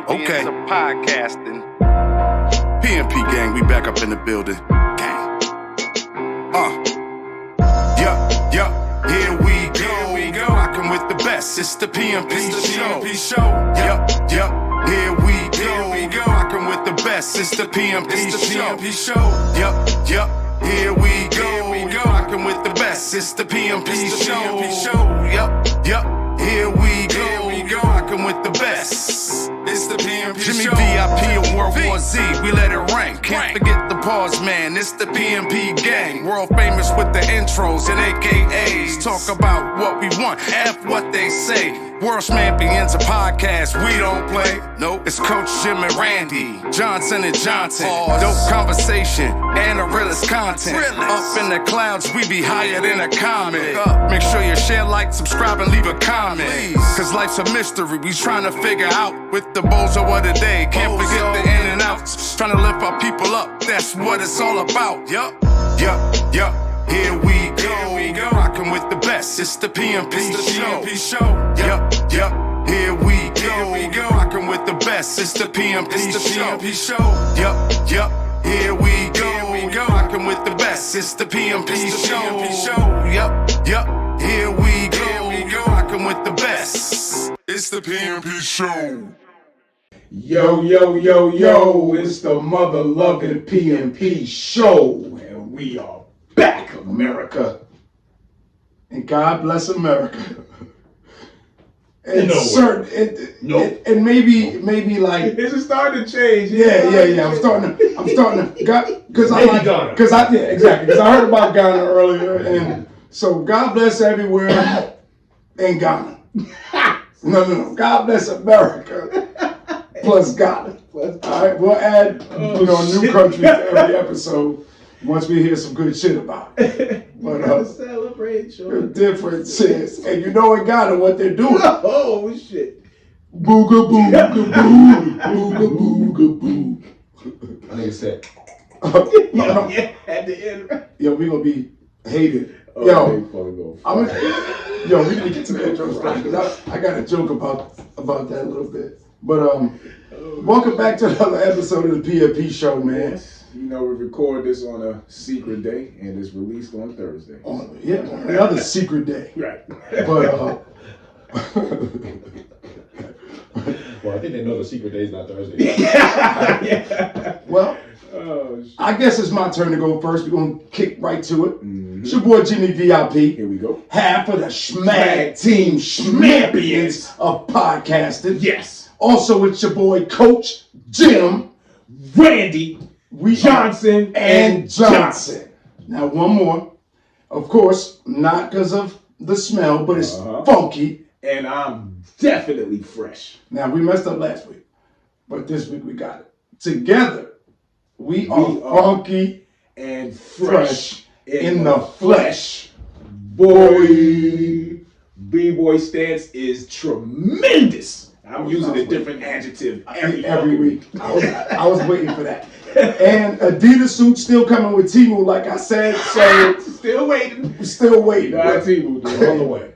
champions of podcasting. PMP Gang, we back up in the building. Gang. Here we go. Rockin' with the best. It's the PMP show. Here we go. Rockin' with the best. It's the PMP show. Here we go. Rockin' with the best. It's the PMP show. Here we go. Rockin' with the best. It's the PMP Jimmy show. VIP of World War Z, we let it rank. Can't forget the pause, man. It's the PMP Gang. World famous with the intros and AKAs. Talk about what we want, F what they say. World champions of podcasts, we don't play. Nope, it's Coach Jim and Randy, Johnson and Johnson. Dope conversation and the realest content. Up in the clouds, we be higher than a comet. Make sure you share, like, subscribe, and leave a comment. Cause life's a mystery, we trying to figure out with the bozo of the day. Can't forget the in and outs. Trying to lift our people up, that's what it's all about. Yup. Here we go. Rockin' with the best. It's the PMP show. Here we go. Rockin' with the best. It's the PMP show. Here we go. Rockin' with the best. It's the PMP show. Here we go. Rockin' with the best. It's the PMP show. Yo, it's the mother-loving PMP show, and we are back, America. And God bless America. And and maybe like is it starting to change? Yeah. I'm starting to because I heard about Ghana earlier, and so God bless everywhere in Ghana. No. God bless America. Plus Ghana. All right, we'll add a new country to every episode once we hear some good shit about it. But celebrate, sure. The difference is, and in Ghana what they're doing. Oh shit! Booga booga boo. I think it's set. Yeah, at the end. Yo, we gonna be hated. We need to get to the intro stuff because I got a joke about that a little bit. But welcome back to another episode of the PMP show, man. Yes. We record this on a secret day and it's released on Thursday. Another secret day. Right. But well, I think they know the secret day is not Thursday. Yeah. Well, I guess it's my turn to go first. We're gonna kick right to it. Mm-hmm. It's your boy Jimmy VIP. Here we go. Half of the Schmag Team champions of podcasting. Yes. Also, it's your boy Coach Jim, Randy, Johnson, and Johnson. Now, one more. Of course, not because of the smell, but it's funky. And I'm definitely fresh. Now, we messed up last week, but this week we got it. Together, we are funky and fresh in the flesh. Boy, B-boy stance is tremendous. I'm using a different adjective every week. I was waiting for that. And Adidas suit still coming with Temu, like I said. So still waiting. Not Temu, on the way.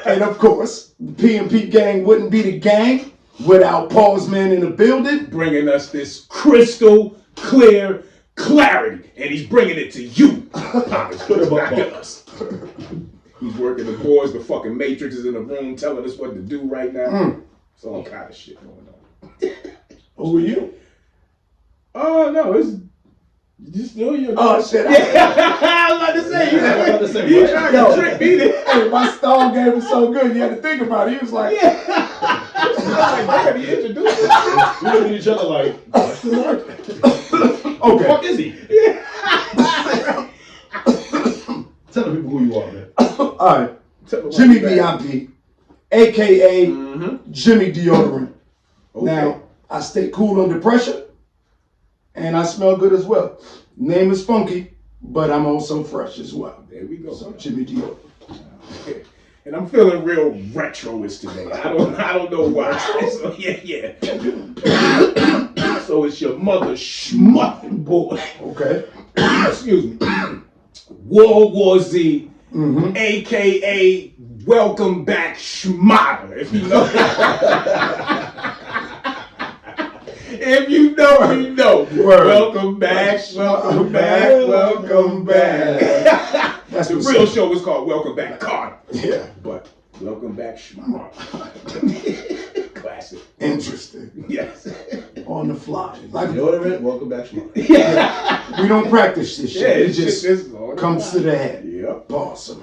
And of course, the PMP Gang wouldn't be the gang without Paul's man in the building, bringing us this crystal clear clarity, and he's bringing it to you. Not to us. He's working the boards. The fucking Matrix is in the room telling us what to do right now. It's all kind of shit going on. Who are you? Oh, no, it's just still you. Oh, shit. I was about to say, you trying to trick me. Hey, my stall game was so good, you had to think about it. He was like, I gotta be introduced. We look at each other like, what's the word? Okay. Who the fuck is he? Tell the people who you are, man. All right. Jimmy VIP, a.k.a. Jimmy Deodorant. Okay. Now, I stay cool under pressure, and I smell good as well. Name is funky, but I'm also fresh as well. There we go. So, Jimmy Deodorant. Okay. And I'm feeling real retro-ish today. I don't know why. So, yeah. So it's your mother schmuck boy. Okay. Excuse me. World War Z, a.k.a. Welcome Back Schmatter, if you know. If you know, you know. Word. Welcome back, welcome back, welcome back. That's The what's real up. show was called Welcome Back Carter. Yeah. But welcome back, Schmar. Classic. Interesting. Yes. On the fly. Like, You know what I meant? Welcome back, Schmuck. we don't practice this shit. Yeah, It it's just just on the comes fly. to the head. Yep. Awesome.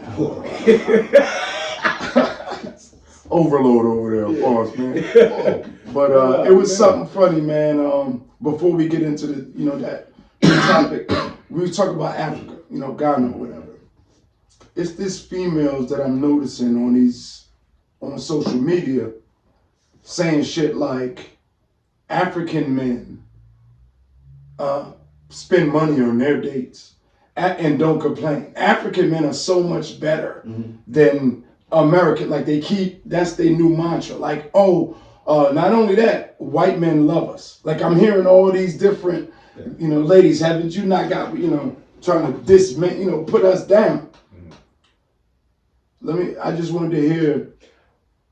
Overload over there, boss, man. But it was something funny, man. Before we get into the, that topic, we were talking about Africa, Ghana or whatever. It's these females that I'm noticing on social media saying shit like African men spend money on their dates and don't complain. African men are so much better than American. Like that's their new mantra. Like, not only that, white men love us. Like I'm hearing all these different, ladies, haven't you not got, trying to put us down. I just wanted to hear.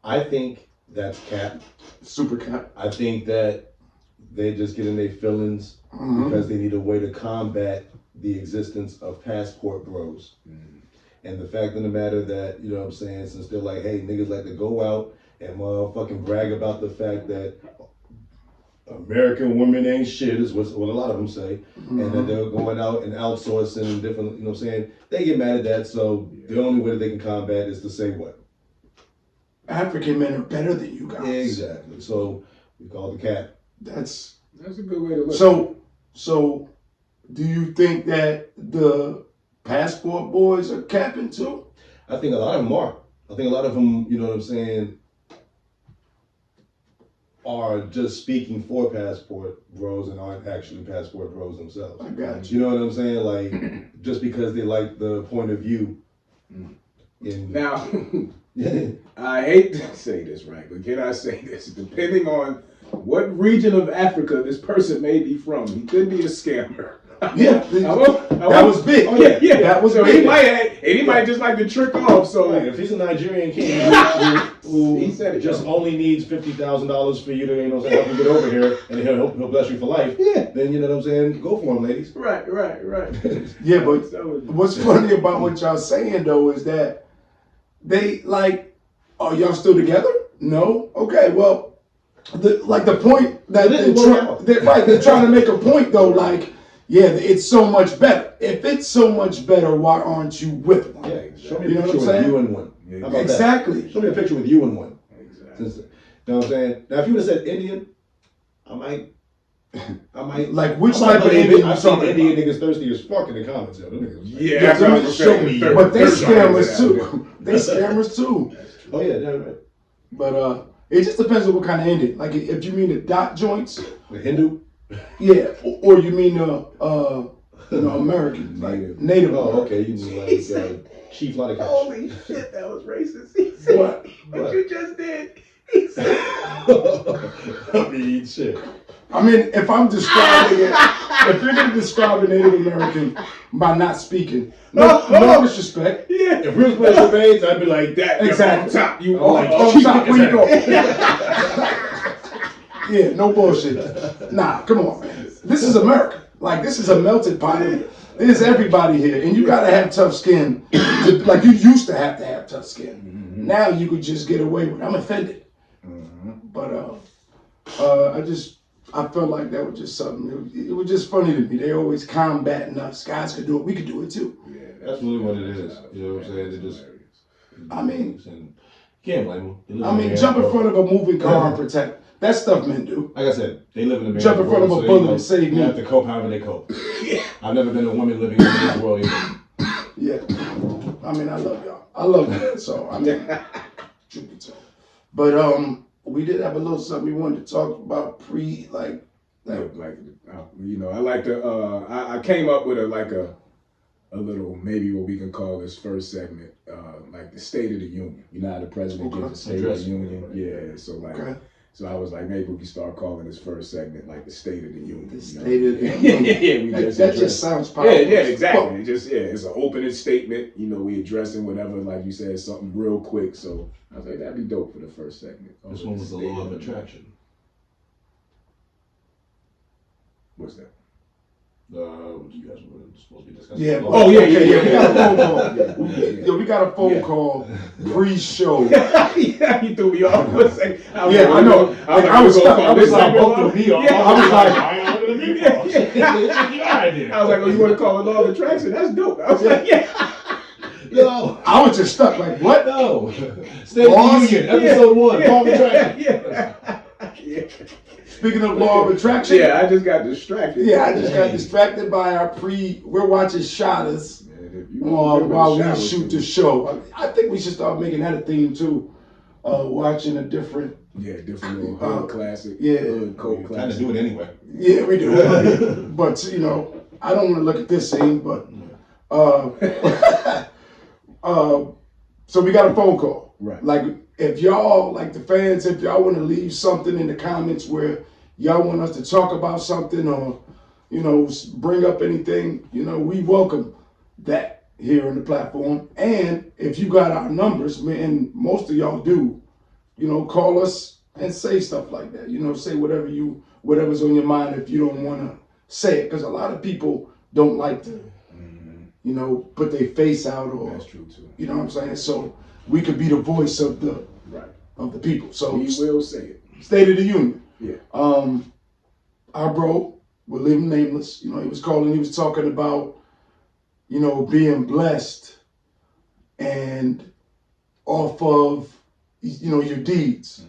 I think that's cap. Super cap. I think that they just get in their feelings because they need a way to combat the existence of passport bros. And the fact of the matter that, you know what I'm saying, since they're like, hey, niggas like to go out and motherfucking brag about the fact that American women ain't shit, is what a lot of them say, and that they're going out and outsourcing and different, you know what I'm saying, they get mad at that, so the only way that they can combat is to say what? African men are better than you guys. Exactly. So we call the cap. That's a good way to look. So do you think that the passport boys are capping too? I think a lot of them are. I think a lot of them, you know what I'm saying, are just speaking for passport bros and aren't actually passport bros themselves. I got you. You know what I'm saying? Like, just because they like the point of view. Now, I hate to say this, right, but can I say this? Depending on what region of Africa this person may be from, he could be a scammer. Yeah, that was big. Oh yeah. That was so big. He might just like to trick off. So Right, if he's a Nigerian king who He said it, just yo. only needs $50,000 for you to, help him get over here, and he'll bless you for life. Yeah. Then you know what I'm saying. Go for him, ladies. Right. Yeah, but what's funny about what y'all saying though is that they like, are y'all still together? No. Okay. Well, the point that they're trying to make a point though, like. Yeah, it's so much better. If it's so much better, why aren't you with one? Yeah, show me You a know picture what I'm with saying? you and one. How about Exactly. that? Show me a picture with you and one. Exactly. You know what I'm saying? Now, if you would have said Indian, I might. Like which type of Indian? I've seen Indian niggas thirsty as fuck in the comments. Yo. Them niggas was like, Yeah, Yeah, that's what I was show saying. me. Third- But they third scammers time too. They scammers too. Oh yeah, that's right. But it just depends on what kind of Indian. Like if you mean the dot joints, The Hindu. yeah, or you mean American, like Native. Oh, American. okay. You mean like Chief Lotta Cash. Holy shit, that was racist. He said, What? you just did. He said, I mean, shit. I mean, if I'm describing it, if you're gonna describe a Native American by not speaking, no disrespect. yeah. If we was playing charades, I'd be like that. Exactly. On top, you Like, are. on top, where you go? Yeah, no bullshit. Nah, come on, man. This is America. Like, this is a melted pot. There's everybody here, and you gotta have tough skin. Like you used to have tough skin. Now you could just get away with it. I'm offended. But I felt like that was just something. It was just funny to me. They always combating us. Guys could do it. We could do it too. That's really what it is. You know what I'm saying? They just. I mean, can't blame them. Jump in front of a moving car and protect. That's stuff men do. Like I said, they live in the Jump in front of a bullet and save me. They have to cope however they cope. I've never been a woman living in this world either. Yeah. I mean, I love y'all. I love you. So, I mean, truth be told. But we did have a little something we wanted to talk about I like to, I came up with a little, maybe what we can call this first segment, like the State of the Union. You know how the president gives the State of the Union? Yeah, so so I was like, maybe we can start calling this first segment like the State of the Union. The State of the Union. That just sounds powerful. Yeah, exactly. It's an opening statement. We addressing whatever, like you said, something real quick. So I was like, that'd be dope for the first segment. This one was the law of attraction. What's that? You guys were supposed to be discussing. Yeah. Oh, yeah. We got a phone call. Yeah, we got a phone call pre-show. Yeah, you threw me off for a second. I know. I was stuck. I was like, both threw me off. I was like, I was like, oh, you want to call it law of attraction? That's dope. I was like, yeah. No. I was just stuck. Like, what? No. State of the Union, episode 1, law of attraction. Yeah. Speaking of law of attraction. Yeah, I just got distracted. Yeah, I just got distracted by we're watching Shotters while we shoot the show. I think we should start making that a theme too. Watching a different. Yeah, different little hood classic. Yeah. Hood cult classic. Kind of do it anyway. Yeah, we do. But, I don't want to look at this scene, but. So we got a phone call. Right. Like, if y'all, like the fans, if y'all want to leave something in the comments where y'all want us to talk about something or, bring up anything, we welcome that here on the platform. And if you got our numbers, and most of y'all do, call us and say stuff like that. Say whatever's on your mind if you don't want to say it. Because a lot of people don't like to, put their face out or. That's true too. You know what I'm saying? So we could be the voice of the people. So we will say it. State of the Union. Yeah. Our bro, we'll leave him nameless. He was talking about, being blessed and off of, your deeds.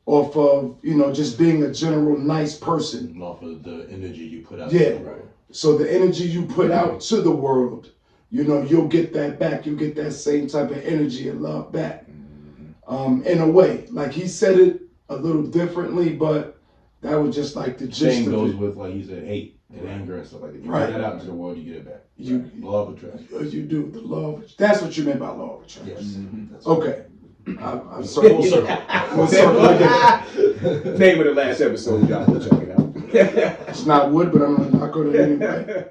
Off of, just being a general nice person. Off of the energy you put out. Yeah. Right. So the energy you put out to the world, you'll get that back. You'll get that same type of energy and love back. In a way, like he said it a little differently, but that was just like the gist Same of goes it. with, like he said, hate and anger and stuff like that. You Right. put that out into the world, you get it back. You- Law of attraction. You do the love. That's what you meant by law of attraction. Yes. That's Okay. I'm sorry. Full circle. We'll circle again. Name of the last episode, y'all go check it out. It's not wood, but I'm gonna knock on it anyway.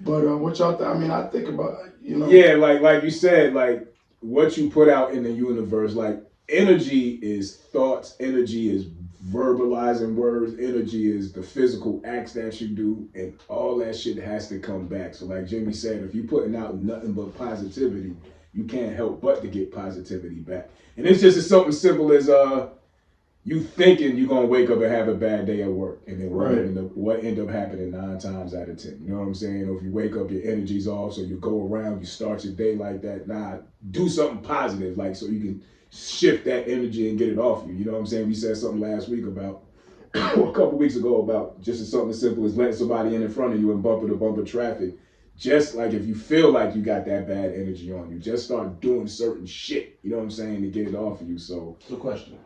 But what y'all think? I mean, I think about Yeah, like you said, like what you put out in the universe, like energy is thoughts, energy is verbalizing words, energy is the physical acts that you do, and all that shit has to come back. So like Jimmy said, if you're putting out nothing but positivity, you can't help but to get positivity back. And it's just something simple as you thinking you're gonna wake up and have a bad day at work, and then what end up happening 9 times out of 10. You know what I'm saying? Or if you wake up, your energy's off, so you go around, you start your day like that. Nah, do something positive, like so you can shift that energy and get it off you. You know what I'm saying? We said something last week about, or a couple weeks ago, about just something as simple as letting somebody in front of you and bumper to bumper traffic. Just like if you feel like you got that bad energy on you, just start doing certain shit, you know what I'm saying, to get it off of you. So question.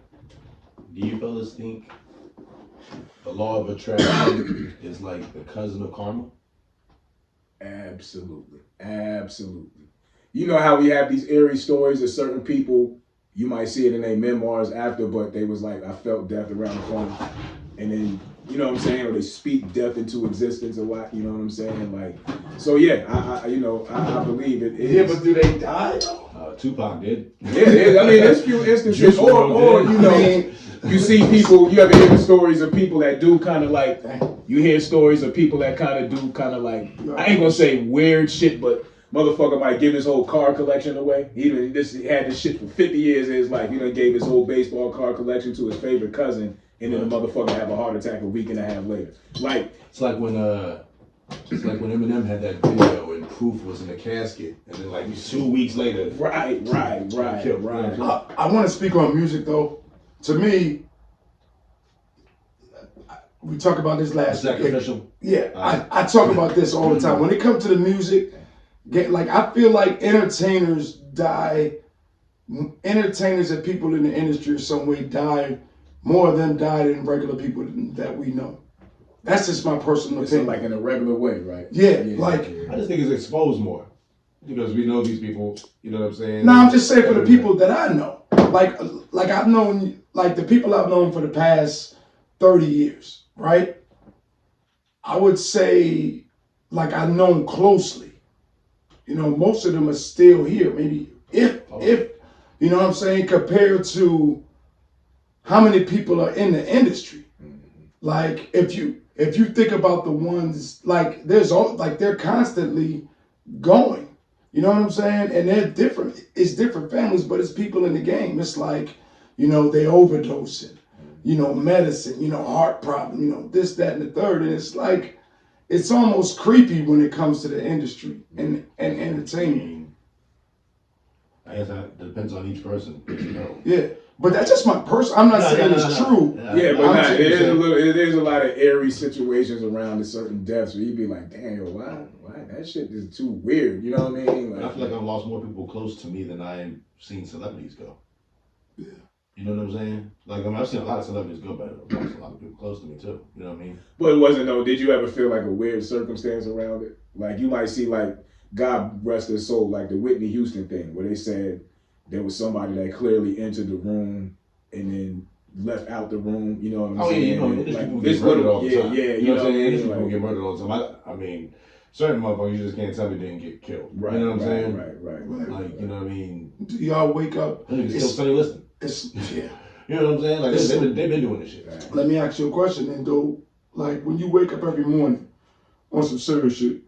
Do you fellas think the law of attraction is like the cousin of karma? Absolutely. You know how we have these eerie stories of certain people, you might see it in their memoirs after, but they was like, I felt death around the corner. And then, you know what I'm saying? Or they speak death into existence a lot, you know what I'm saying? Like, so yeah, I believe it is. Yeah, but do they die? Tupac did. Yeah, I mean, there's few instances, or you see people, you ever hear the stories of people that do kind of like, you hear stories of people that kind of do kind of like, I ain't gonna say weird shit, but motherfucker might give his whole car collection away. He had this shit for 50 years of his life. He done gave his whole baseball card collection to his favorite cousin, and then the motherfucker have a heart attack a week and a half later. Like, it's like when Eminem had that video and Proof was in a casket, and then like 2 weeks later, right. I want to speak on music though. To me, we talked about this last week. sacrificial. Yeah, I talk about this all the time. When it comes to the music, I feel like entertainers die. Entertainers and people in the industry in some way die. More of them die than regular people that we know. That's just my personal opinion. Like in a regular way, right? Yeah. I just think it's exposed more because we know these people. You know what I'm saying? No, I'm just saying for the people that I know. Like I've known, like the people I've known for the past 30 years, right? I would say, like I've known closely. Most of them are still here. Maybe if you know what I'm saying, compared to how many people are in the industry. Like if you if you think about the ones like they're constantly going. You know what I'm saying? And they're different. It's different families, but it's people in the game. It's like, they overdosing, medicine, heart problem, this, that, and the third. And it's like, it's almost creepy when it comes to the industry and entertainment. I guess that depends on each person. Yeah. But that's just my person. I'm not saying it's true. Yeah, but there's a lot of airy situations around the certain deaths where you'd be like, damn, yo, why? That shit is too weird. You know what I mean? I feel like I've lost more people close to me than I've seen celebrities go. Yeah. You know what I'm saying? Like, I've seen a lot of celebrities go, but I've lost a lot of people close to me too. You know what I mean? But it wasn't though. Did you ever feel like a weird circumstance around it? Like you might see, like, God rest his soul, like the Whitney Houston thing, where they said there was somebody that clearly entered the room and then left out the room. You know what I'm saying? Yeah, industry people get murdered all the time. Yeah, you know what I'm saying? Industry people get murdered all the time. I mean, certain motherfuckers you just can't tell me didn't get killed. Right, you know what I'm saying? Right. Like, you know what I mean? Do y'all wake up? It's still Sonny Liston. Yeah. You know what I'm saying? Like, they've been doing this shit. Right. Let me ask you a question then, though. Like, when you wake up every morning on some serious shit,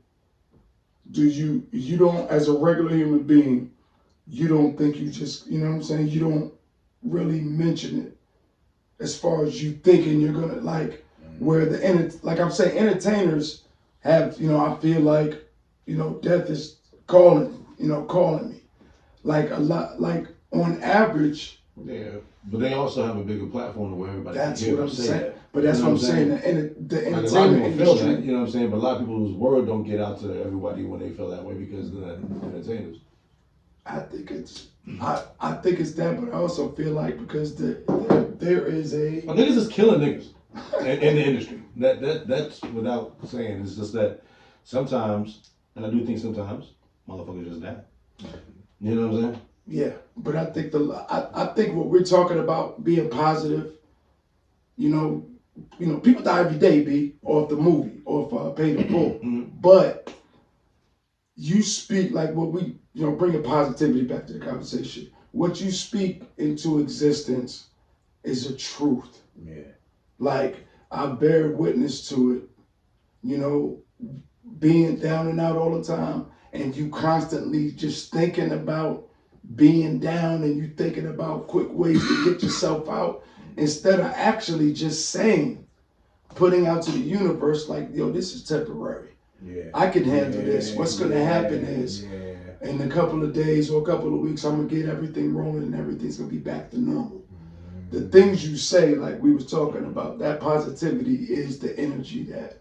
you don't, as a regular human being, you don't think you just, you know what I'm saying? You don't really mention it as far as you thinking you're gonna, like, where like I'm saying, entertainers have, I feel like, death is calling me. Like a lot, like on average. Yeah, but they also have a bigger platform where everybody that's can hear what I'm saying. that. But that's what I'm saying. The like entertainment a lot of people feel industry. that, you know what I'm saying? But a lot of people's word don't get out to everybody when they feel that way because they're not entertainers. I think it's that, but I also feel like because there is a niggas is killing niggas in the industry. That's without saying. It's just that sometimes, and I do think sometimes, motherfuckers just die. You know what I'm saying? Yeah, but I think I think what we're talking about being positive. People die every day, B, off the movie, off Paid in Full. But you speak like what we, bringing positivity back to the conversation. What you speak into existence is a truth. Yeah. Like, I bear witness to it, being down and out all the time, and you constantly just thinking about being down and you thinking about quick ways to get yourself out instead of actually just putting out to the universe like, yo, this is temporary. Yeah. I can handle this. What's going to happen is in a couple of days or a couple of weeks, I'm going to get everything rolling and everything's going to be back to normal. The things you say, like we was talking about, that positivity is the energy that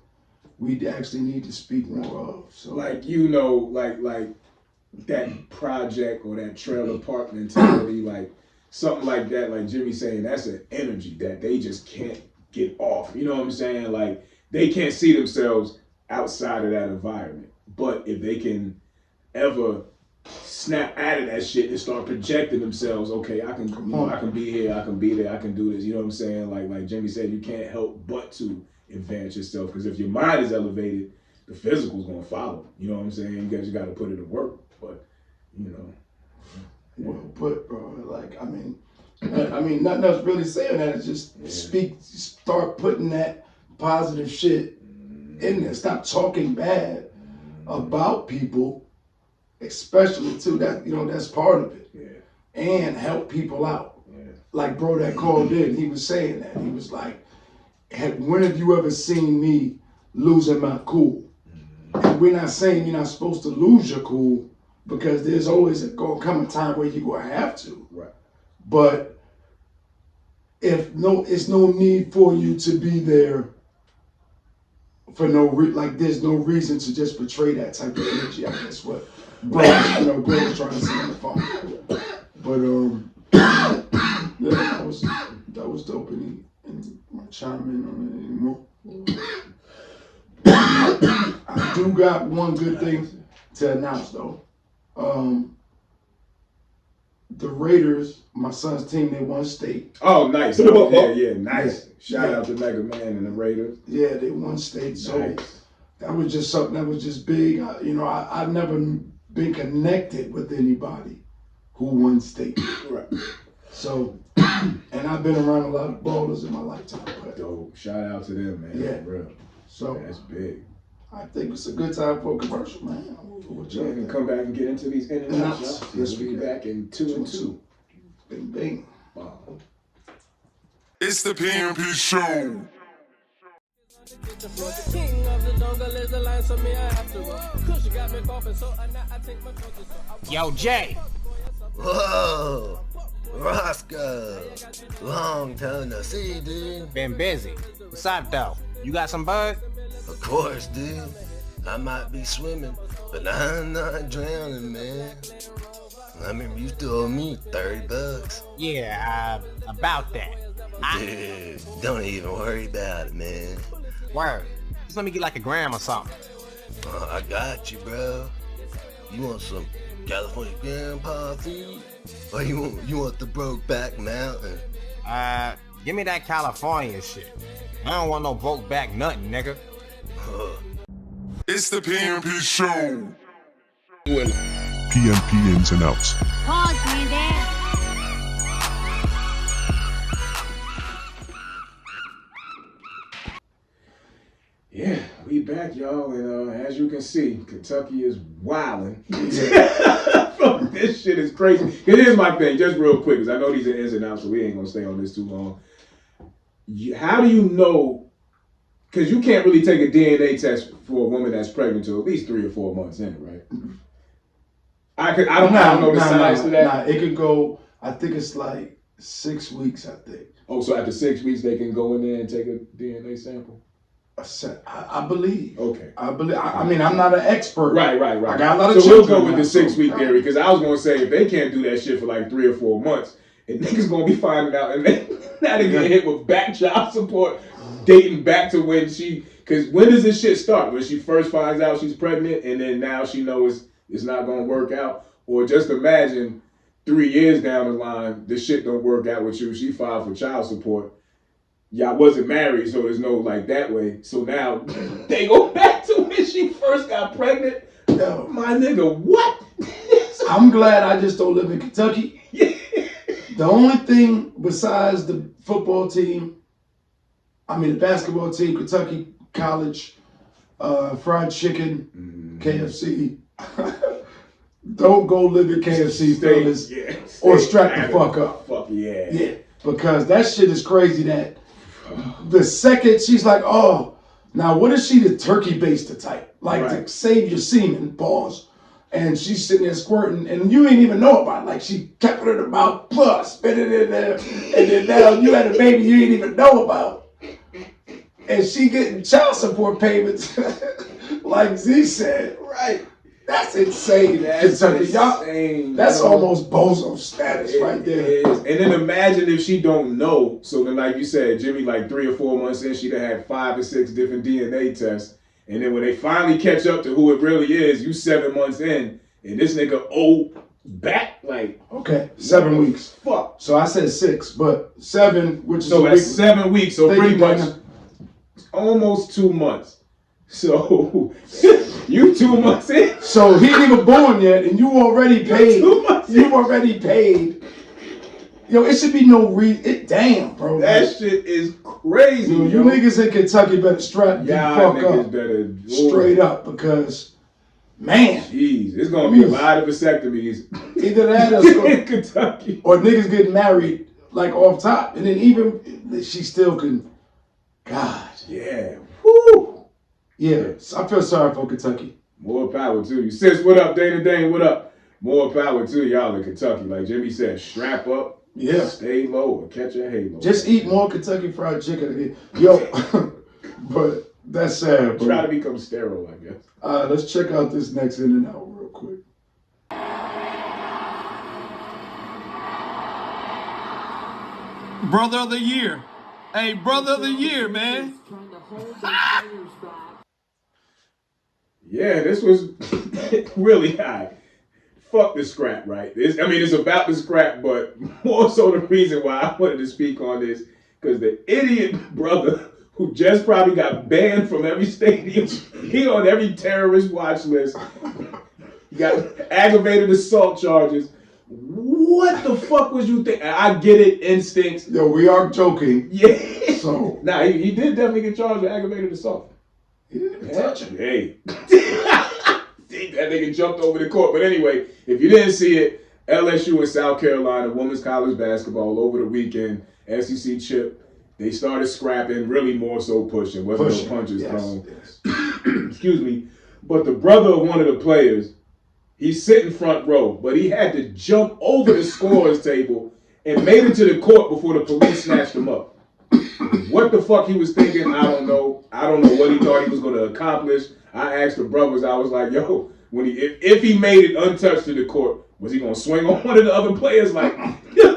we actually need to speak more of. So, like, like that project or that trailer park mentality, like something like that, like Jimmy saying, that's an energy that they just can't get off. You know what I'm saying? Like, they can't see themselves outside of that environment. But if they can ever snap out of that shit and start projecting themselves, okay, I can be here, I can be there, I can do this. You know what I'm saying? Like Jimmy said, you can't help but to advance yourself, because if your mind is elevated, the physical's gonna follow. You know what I'm saying? You guys got to put it to work. But well put, bro. Like, I mean, nothing else really saying that. It's just start putting that positive shit in there. Stop talking bad about people, especially too. That that's part of it. Yeah. And help people out. Yeah. Like bro that called in, he was saying that. He was like, when have you ever seen me losing my cool? And we're not saying you're not supposed to lose your cool, because there's always gonna come a time where you're gonna have to. Right. But it's no need for you to be there for there's no reason to just portray that type of energy. I guess what bro was trying to say on the phone. But yeah, that was dope, and might chime in on it anymore. I do got one good thing to announce though. The Raiders, my son's team, they won state. Oh, nice. Yeah, nice. Shout out to Mega Man and the Raiders. Yeah, they won state. So nice. That was just something that was just big. I've never been connected with anybody who won state. Right. So, and I've been around a lot of ballers in my lifetime. But dope. Shout out to them, man. Yeah. For real. So that's big. I think it's a good time for a commercial, man. Yeah, and come back and get into these in and outs. Yes, We'll be back in 2 and 2. Bing, bing. Wow. It's the PMP Show. The king of the jungle is the line, so me I have to run. Cause you got me coughing, so now I take my drugs. Yo, Jay. Whoa, Roscoe. Long time no see, dude. Been busy. What's up, though? You got some bug? Of course, dude. I might be swimming, but I'm not drowning, man. I remember you still owe me $30. Yeah, about that. Dude, don't even worry about it, man. Word. Just let me get like a gram or something. I got you, bro. You want some California grandpa feed? Or you want the Brokeback Mountain? Give me that California shit. I don't want no broke back nothing, nigga. It's the PMP Show. PMP ins and outs. Pause, Granddad. Yeah, we back, y'all, and as you can see, Kentucky is wilding. This shit is crazy. Here's my thing, just real quick, because I know these are ins and outs, so we ain't gonna stay on this too long. How do you know? Because you can't really take a DNA test for a woman that's pregnant to at least 3 or 4 months in, right? I don't know the science to that. Nah, it could go. I think it's like 6 weeks. I think. Oh, so after 6 weeks, they can go in there and take a DNA sample. I believe. Okay. I believe. I mean, I'm not an expert. Right. I got a lot of so we'll children go with now, the 6 week so- theory, because I was gonna say if they can't do that shit for like 3 or 4 months, and niggas gonna be finding out, and then now they get hit with back child support, dating back to when she. Because when does this shit start? When she first finds out she's pregnant, and then now she knows it's not gonna work out, or just imagine 3 years down the line, this shit don't work out with you. She filed for child support. Y'all wasn't married, so there's no like that way. So now they go back to when she first got pregnant. Yo, My nigga, what? I'm glad I just don't live in Kentucky. The only thing besides the football team, the basketball team, Kentucky College, fried chicken, KFC. Don't go live in KFC, fellas, or strap the fuck up. Fuck yeah. Yeah, because that shit is crazy that the second she's like, oh, now what is she the turkey baster type? Like to Right. save your semen, pause. And she's sitting there squirting and you ain't even know about it. Like she kept it in her mouth, plus, spit it in there. And then now you had a baby you ain't even know about. And she getting child support payments, like Z said, right? That's insane. That's Kentucky. Y'all, insane. that's bro. almost bozo status right It there. is. And then imagine if she don't know. So then, like you said, Jimmy, like 3 or 4 months in, she'd have had 5 or 6 different DNA tests. And then when they finally catch up to who it really is, you 7 months in, and this nigga old back like Okay, 7 weeks. fuck. So I said 6, but 7, which is So a that's week. 7 weeks. So Thank pretty you, much Dana. almost 2 months. So you 2 months in. So he ain't even born yet, and you already paid. 2 months in. You already paid. Yo, it should be no damn, bro. That shit is crazy. Yo, you niggas in Kentucky better strap the Y'all fuck niggas up. better Straight up, because, man, Jeez, it's gonna be a lot of vasectomies either that in Kentucky. or niggas getting married, like, off top. And then even, she still can, God. Yeah. Woo. Yeah, I feel sorry for Kentucky. More power to you. Sis, what up? Dana Dane, what up? More power to y'all in Kentucky. Like Jimmy said, strap up, Yeah. stay low, or catch a halo. Just eat more Kentucky Fried Chicken again. Yo, but that's sad, bro. Try to become sterile, I guess. Let's check out this next in and out real quick. Brother of the year. Hey, brother of the year, man. Yeah, this was really high. Fuck the scrap, right? It's about the scrap, but more so the reason why I wanted to speak on this, because the idiot brother who just probably got banned from every stadium, he on every terrorist watch list, he got aggravated assault charges. What the fuck was you thinking? I get it, instincts. Yo, we are joking. Yeah. So, Nah, he did definitely get charged with aggravated assault. He didn't even touch him. Hey. That nigga jumped over the court. But anyway, if you didn't see it, LSU and South Carolina women's college basketball over the weekend, SEC chip, they started scrapping, really more so pushing. Wasn't no punches thrown. Yes. Excuse me. But the brother of one of the players, he's sitting front row, but he had to jump over the scorer's table and made it to the court before the police snatched him up. What the fuck he was thinking, I don't know. I don't know what he thought he was going to accomplish. I asked the brothers, I was like, yo, when if he made it untouched to the court, was he going to swing on one of the other players? Like,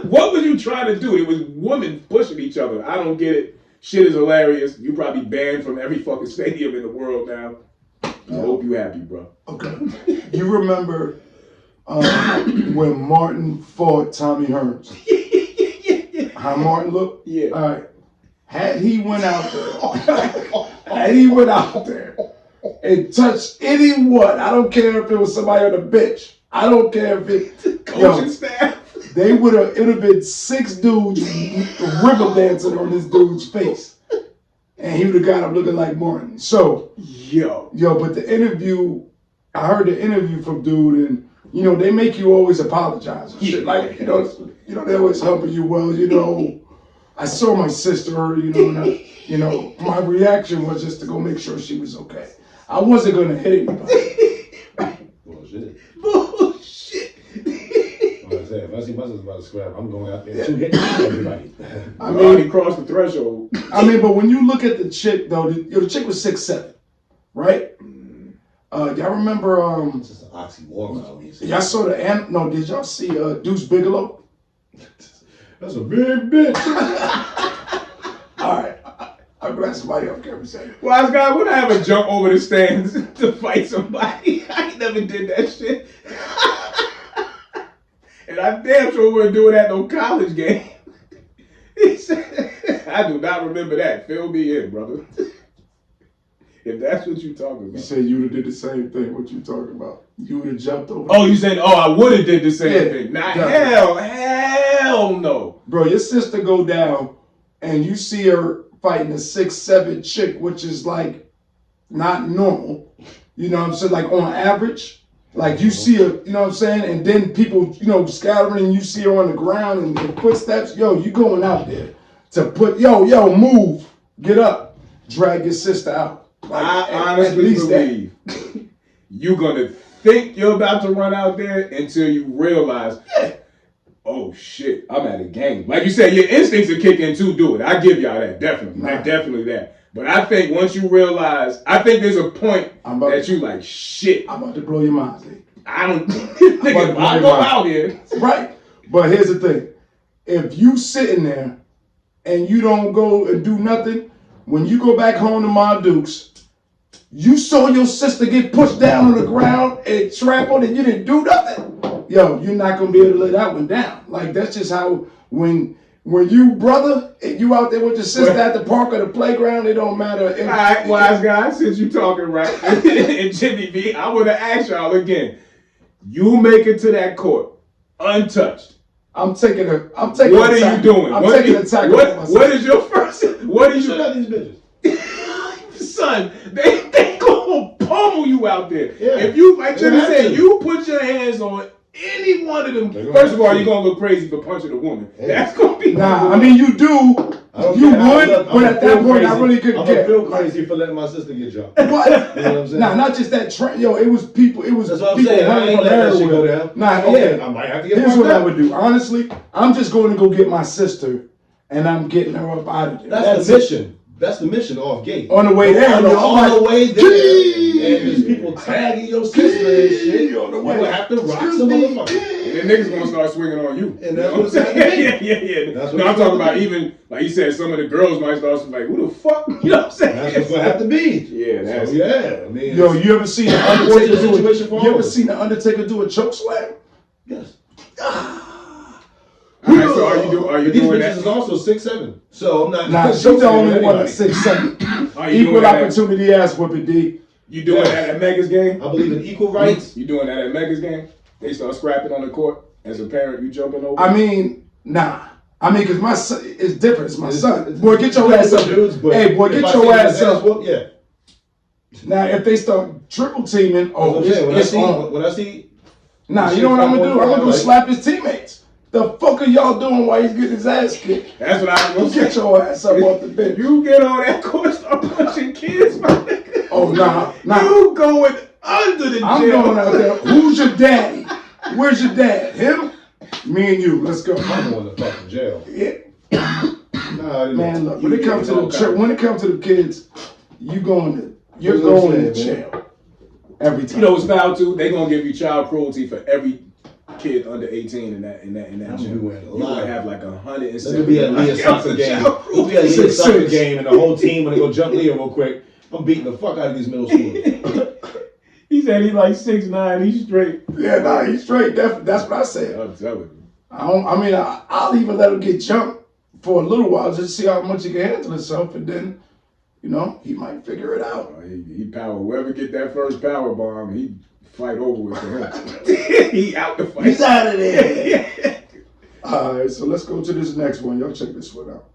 what was you trying to do? It was women pushing each other. I don't get it. Shit is hilarious. You probably banned from every fucking stadium in the world now. I hope you happy, bro. Okay. You remember when Martin fought Tommy Hearns? How Martin looked? Yeah. All right. Had he went out there and touched anyone, I don't care if it was somebody on the bench. I don't care if it coaching staff. It would have been 6 dudes river dancing on this dude's face. And he would have got up looking like Martin. So but the interview, I heard the interview from dude, and they make you always apologize and shit. Like, they always helping you. Well, I saw my sister, and my reaction was just to go make sure she was okay. I wasn't gonna hit anybody. Bullshit. If I see my sister about to scrap, I'm going out there and hitting everybody. I mean, he crossed the threshold. But when you look at the chick, though, the chick was 6'7", right? Y'all remember? It's just an oxymoron. Y'all saw did y'all see Deuce Bigelow? That's a big bitch. All right. I'm glad somebody on camera said it. Wise guy, would I have a jump over the stands to fight somebody? I never did that shit. And I damn sure wouldn't do it at no college game. He said, I do not remember that. Fill me in, brother. If that's what you're talking about. You said you would have did the same thing. What you talking about? You would have jumped over. Oh, you said, I would have did the same thing. Nah, hell no. Bro, your sister go down and you see her fighting a 6'7" chick, which is like not normal. You know what I'm saying? Like on average. Like you see her, you know what I'm saying? And then people, scattering and you see her on the ground and the footsteps. You going out there to put, move, get up, drag your sister out. Like, I honestly believe you're going to think you're about to run out there until you realize, oh shit, I'm at a game. Like you said, your instincts are kicking too, do it. I give y'all that, definitely. Definitely that. But I think once you realize, I think there's a point that you like, shit. I'm about to blow your mind, Lee. I don't think I go out here. Right. But here's the thing. If you sitting there and you don't go and do nothing, when you go back home to Ma Dukes, you saw your sister get pushed down on the ground and trampled and you didn't do nothing. You're not going to be able to let that one down. Like, that's just how, when you, brother, and you out there with your sister at the park or the playground, it don't matter. All right, wise guy, since you talking right, and Jimmy B, I want to ask y'all again. You make it to that court untouched. I'm taking what are you doing? What is your first? What is Shut up, these bitches. Son, they gonna pummel you out there. Yeah. If you, like Jimmy said, you put your hands on any one of them. First of all, you're gonna look crazy for punching a woman. Yeah. That's gonna be you do. You would, but at that point, I really couldn't get. I feel crazy for letting my sister get jumped. What? You know what I'm saying? Not just that. It was people. It was That's what I'm people saying. I ain't let that shit go down. Okay. I might have to get. Here's what I would do. Honestly, I'm just going to go get my sister, and I'm getting her up out of there. That's the mission. That's the mission off gate. On the way there, on the way there, and there's people tagging your sister and shit. On the way, you have to rock some motherfucker. And then niggas gonna start swinging on you. And that's what I'm saying. Yeah. No, I'm talking about even, like you said, some of the girls might start like, who the fuck? You know what I'm saying? That's what's gonna have to be. Yeah, that's I mean, you ever seen the Undertaker do a choke slam? Yes. All right, so are you these doing bitches that? is also 6'7". So I'm not. Nah, she's the only one that's 6'7". Equal opportunity ass whooping, D. You doing that at Mega's game? I believe in equal rights. You doing that at Mega's game? They start scrapping on the court. As a parent, you jumping over? Nah. Because my son, it's different. It's my son. Boy, get your ass up. Dudes, hey, boy, get your ass up. Yeah. Now, if they start triple teaming, it's on. When I see, Nah, you know what I'm gonna do? I'm gonna go slap his teammates. The fuck are y'all doing while he's getting his ass kicked? That's what I was gonna Get your ass up off the bench. You get on that court, start punching kids, my nigga. Oh, nah. You going under the jail. I'm going out there. Who's your daddy? Where's your dad? Him? Me and you. Let's go. I'm going to fucking jail. Yeah. Nah, Man, look, when it comes to the kids, you're going to jail every time. You know what's foul too? They gonna give you child cruelty for every kid under 18 in that jail. You're gonna have like 170. It'll be at least a soccer game. It'll be at least a soccer game, and the whole team when they go jump Leo real quick. I'm beating the fuck out of these middle schoolers. He said he's like 6'9", he's straight. Yeah, nah, he's straight. That's what I said. I'm telling you. I'll even let him get jumped for a little while just to see how much he can handle himself, and then, he might figure it out. He power. Whoever get that first power bomb, he fight over with for him. He out the fight. He's out of there. All right, so let's go to this next one. Y'all check this one out.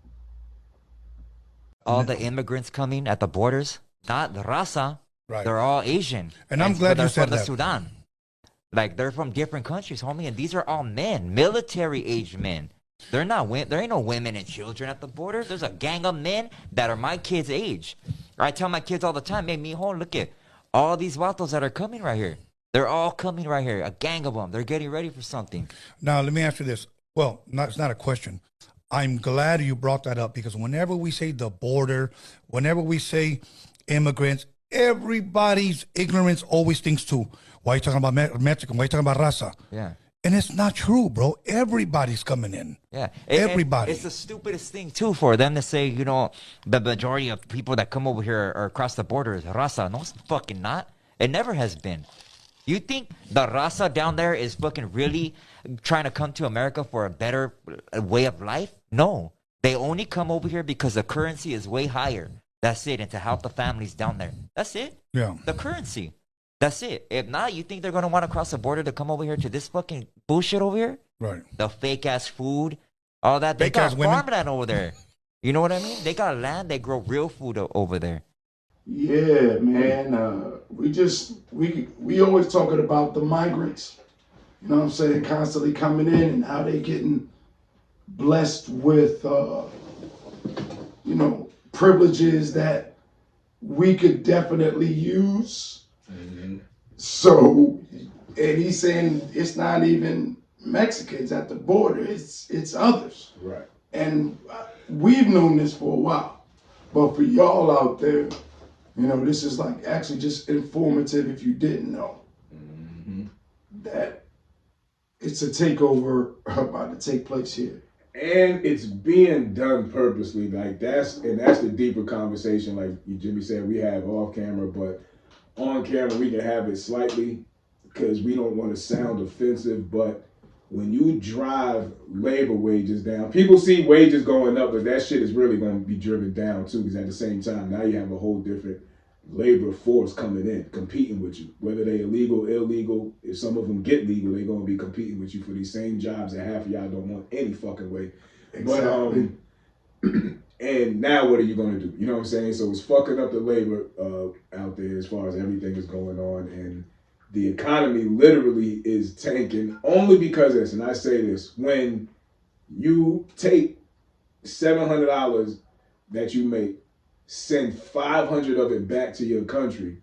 All the immigrants coming at the borders, not the Raza. Right. They're all Asian. And I'm glad you said from the that. Sudan. Like, they're from different countries, homie, and these are all men, military-aged men. They're not there ain't no women and children at the border. There's a gang of men that are my kids' age. I tell my kids all the time, hey, mijo, look at all these vatos that are coming right here. They're all coming right here, a gang of them. They're getting ready for something. Now, let me ask you this. Well, it's not a question. I'm glad you brought that up because whenever we say the border, whenever we say immigrants, everybody's ignorance always thinks to, why are you talking about Mexican? Why are you talking about raza? Yeah. And it's not true, bro. Everybody's coming in. Yeah. Everybody. It's the stupidest thing, too, for them to say, the majority of people that come over here or across the border is raza. No, it's fucking not. It never has been. You think the raza down there is fucking really trying to come to America for a better way of life? No. They only come over here because the currency is way higher. That's it. And to help the families down there. That's it. Yeah. The currency. That's it. If not, you think they're going to want to cross the border to come over here to this fucking bullshit over here? Right. The fake-ass food, all that. They got farmland over there. You know what I mean? They got land. They grow real food over there. Yeah, man. We always talking about the migrants. You know what I'm saying? Constantly coming in and how they getting blessed with, privileges that we could definitely use. Mm-hmm. So, and he's saying it's not even Mexicans at the border, it's others. Right. And we've known this for a while. But for y'all out there, this is like actually just informative if you didn't know that it's a takeover about to take place here. And it's being done purposely. Like that's the deeper conversation, like Jimmy said, we have off camera, but on camera we can have it slightly because we don't want to sound offensive. But when you drive labor wages down, people see wages going up, but that shit is really going to be driven down too, because at the same time now you have a whole different labor force coming in, competing with you. Whether they illegal, illegal, if some of them get legal, they're going to be competing with you for these same jobs that half of y'all don't want any fucking way. Exactly. But, and now what are you going to do? You know what I'm saying? So it's fucking up the labor out there as far as everything is going on. And the economy literally is tanking only because of this. And I say this, when you take $700 that you make, send 500 of it back to your country.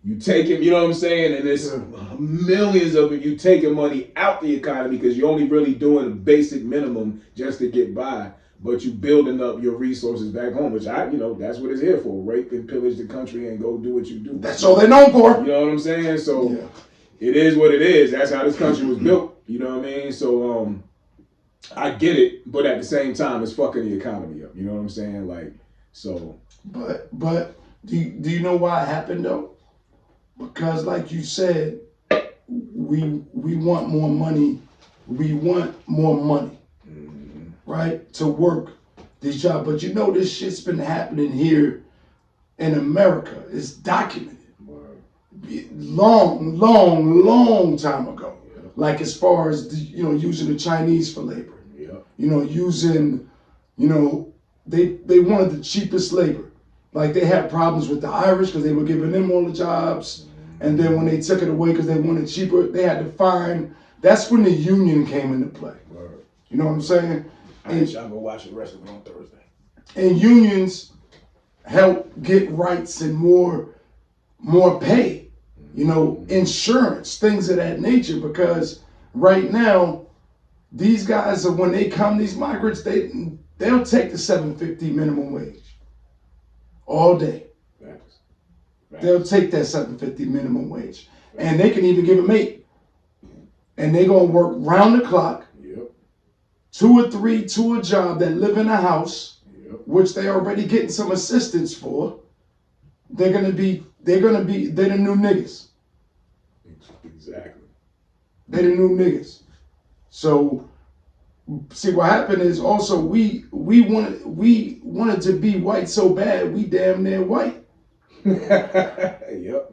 You take it, you know what I'm saying? And there's millions of it. You taking money out the economy because you're only really doing a basic minimum just to get by. But you building up your resources back home, which that's what it's here for. Rape and pillage the country and go do what you do. That's all they're known for. You know what I'm saying? So It is what it is. That's how this country was built. You know what I mean? So I get it, but at the same time, it's fucking the economy up. You know what I'm saying? But do you know why it happened though? Because like you said, we want more money. We want more money, right? To work these jobs. But this shit's been happening here in America. It's documented. Long time ago. Like as far as using the Chinese for labor. Using they wanted the cheapest labor. Like they had problems with the Irish because they were giving them all the jobs. And then when they took it away because they wanted cheaper, they had to find. That's when the union came into play. You know what I'm saying? And y'all go watch the rest of it on Thursday. And unions help get rights and more pay. You know, insurance, things of that nature. Because right now, these guys are, when they come, these migrants, they'll take the $7.50 minimum wage all day. They'll take that $7.50 minimum wage, and they can even give them $8. And they gonna work round the clock, 2 or 3 to a job that live in a house, which they already getting some assistance for. They're the new niggas. Exactly. They're the new niggas. So, see what happened is also we wanted to be white so bad we damn near white. Yep.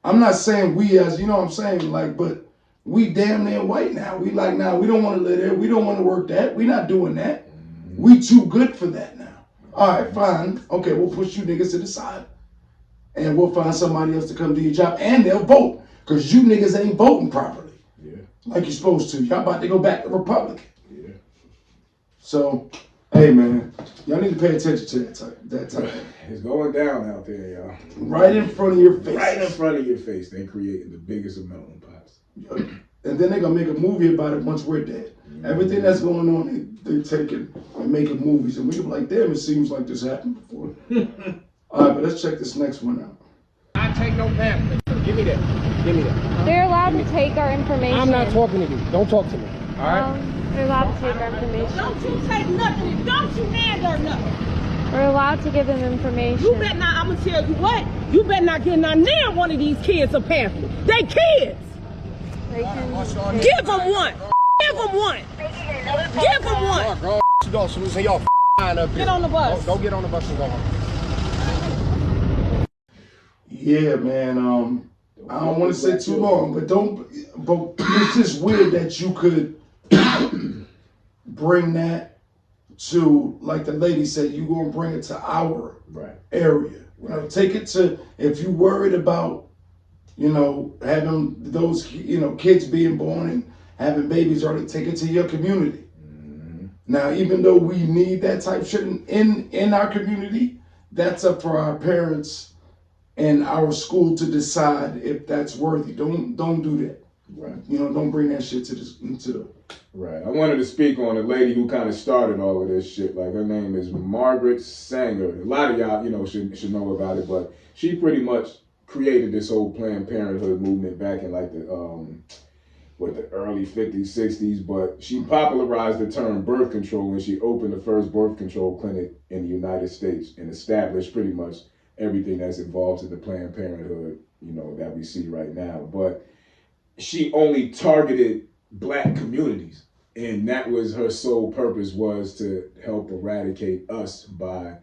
I'm not saying we as, you know what I'm saying, like, but we damn near white now. We like, now we don't want to live there. We don't want to work that. We not doing that. We too good for that now. All right, fine. Okay, we'll push you niggas to the side. And we'll find somebody else to come do your job. And they'll vote. Because you niggas ain't voting properly. Yeah. Like you're supposed to. Y'all about to go back to Republican. Yeah. So, hey man, y'all need to pay attention to that type. It's going down out there, y'all. Right in front of your face. Right in front of your face. They creating the biggest of melting pots. And then they're going to make a movie about it once we're dead. Everything that's going on, they're taking and making movies. And we're like, damn, it seems like this happened before. All right, but let's check this next one out. I take no pamphlet. Give me that. Give me that. They're allowed to take our information. I'm not talking to you. Don't talk to me. All right? They're allowed to take our information. Don't you take nothing. Don't you handle nothing. We're allowed to give them information. You better not, I'm going to tell you what, you better not get not near one of these kids a pamphlet. They kids. They can give them one. Give them one. Give them one. Y'all up here. Get on the bus. Go get on the bus and go home. Yeah, man. I don't want to say too long, but it's just weird that you could bring that to, like the lady said, you gonna bring it to our area. You know, take it to, if you worried about, you know, having those, you know, kids being born and having babies early, take it to your community. Now, even though we need that type of shit in our community, that's up for our parents and our school to decide if that's worthy. Don't do that. Right. You know, don't bring that shit into the. Right. I wanted to speak on a lady who kind of started all of this shit. Like, her name is Margaret Sanger. A lot of y'all, you know, should know about it, but she pretty much created this whole Planned Parenthood movement back in like the early 50s, 60s, but she popularized the term birth control when she opened the first birth control clinic in the United States and established pretty much everything that's involved in the Planned Parenthood, you know, that we see right now. But she only targeted Black communities, and that was her sole purpose, was to help eradicate us by,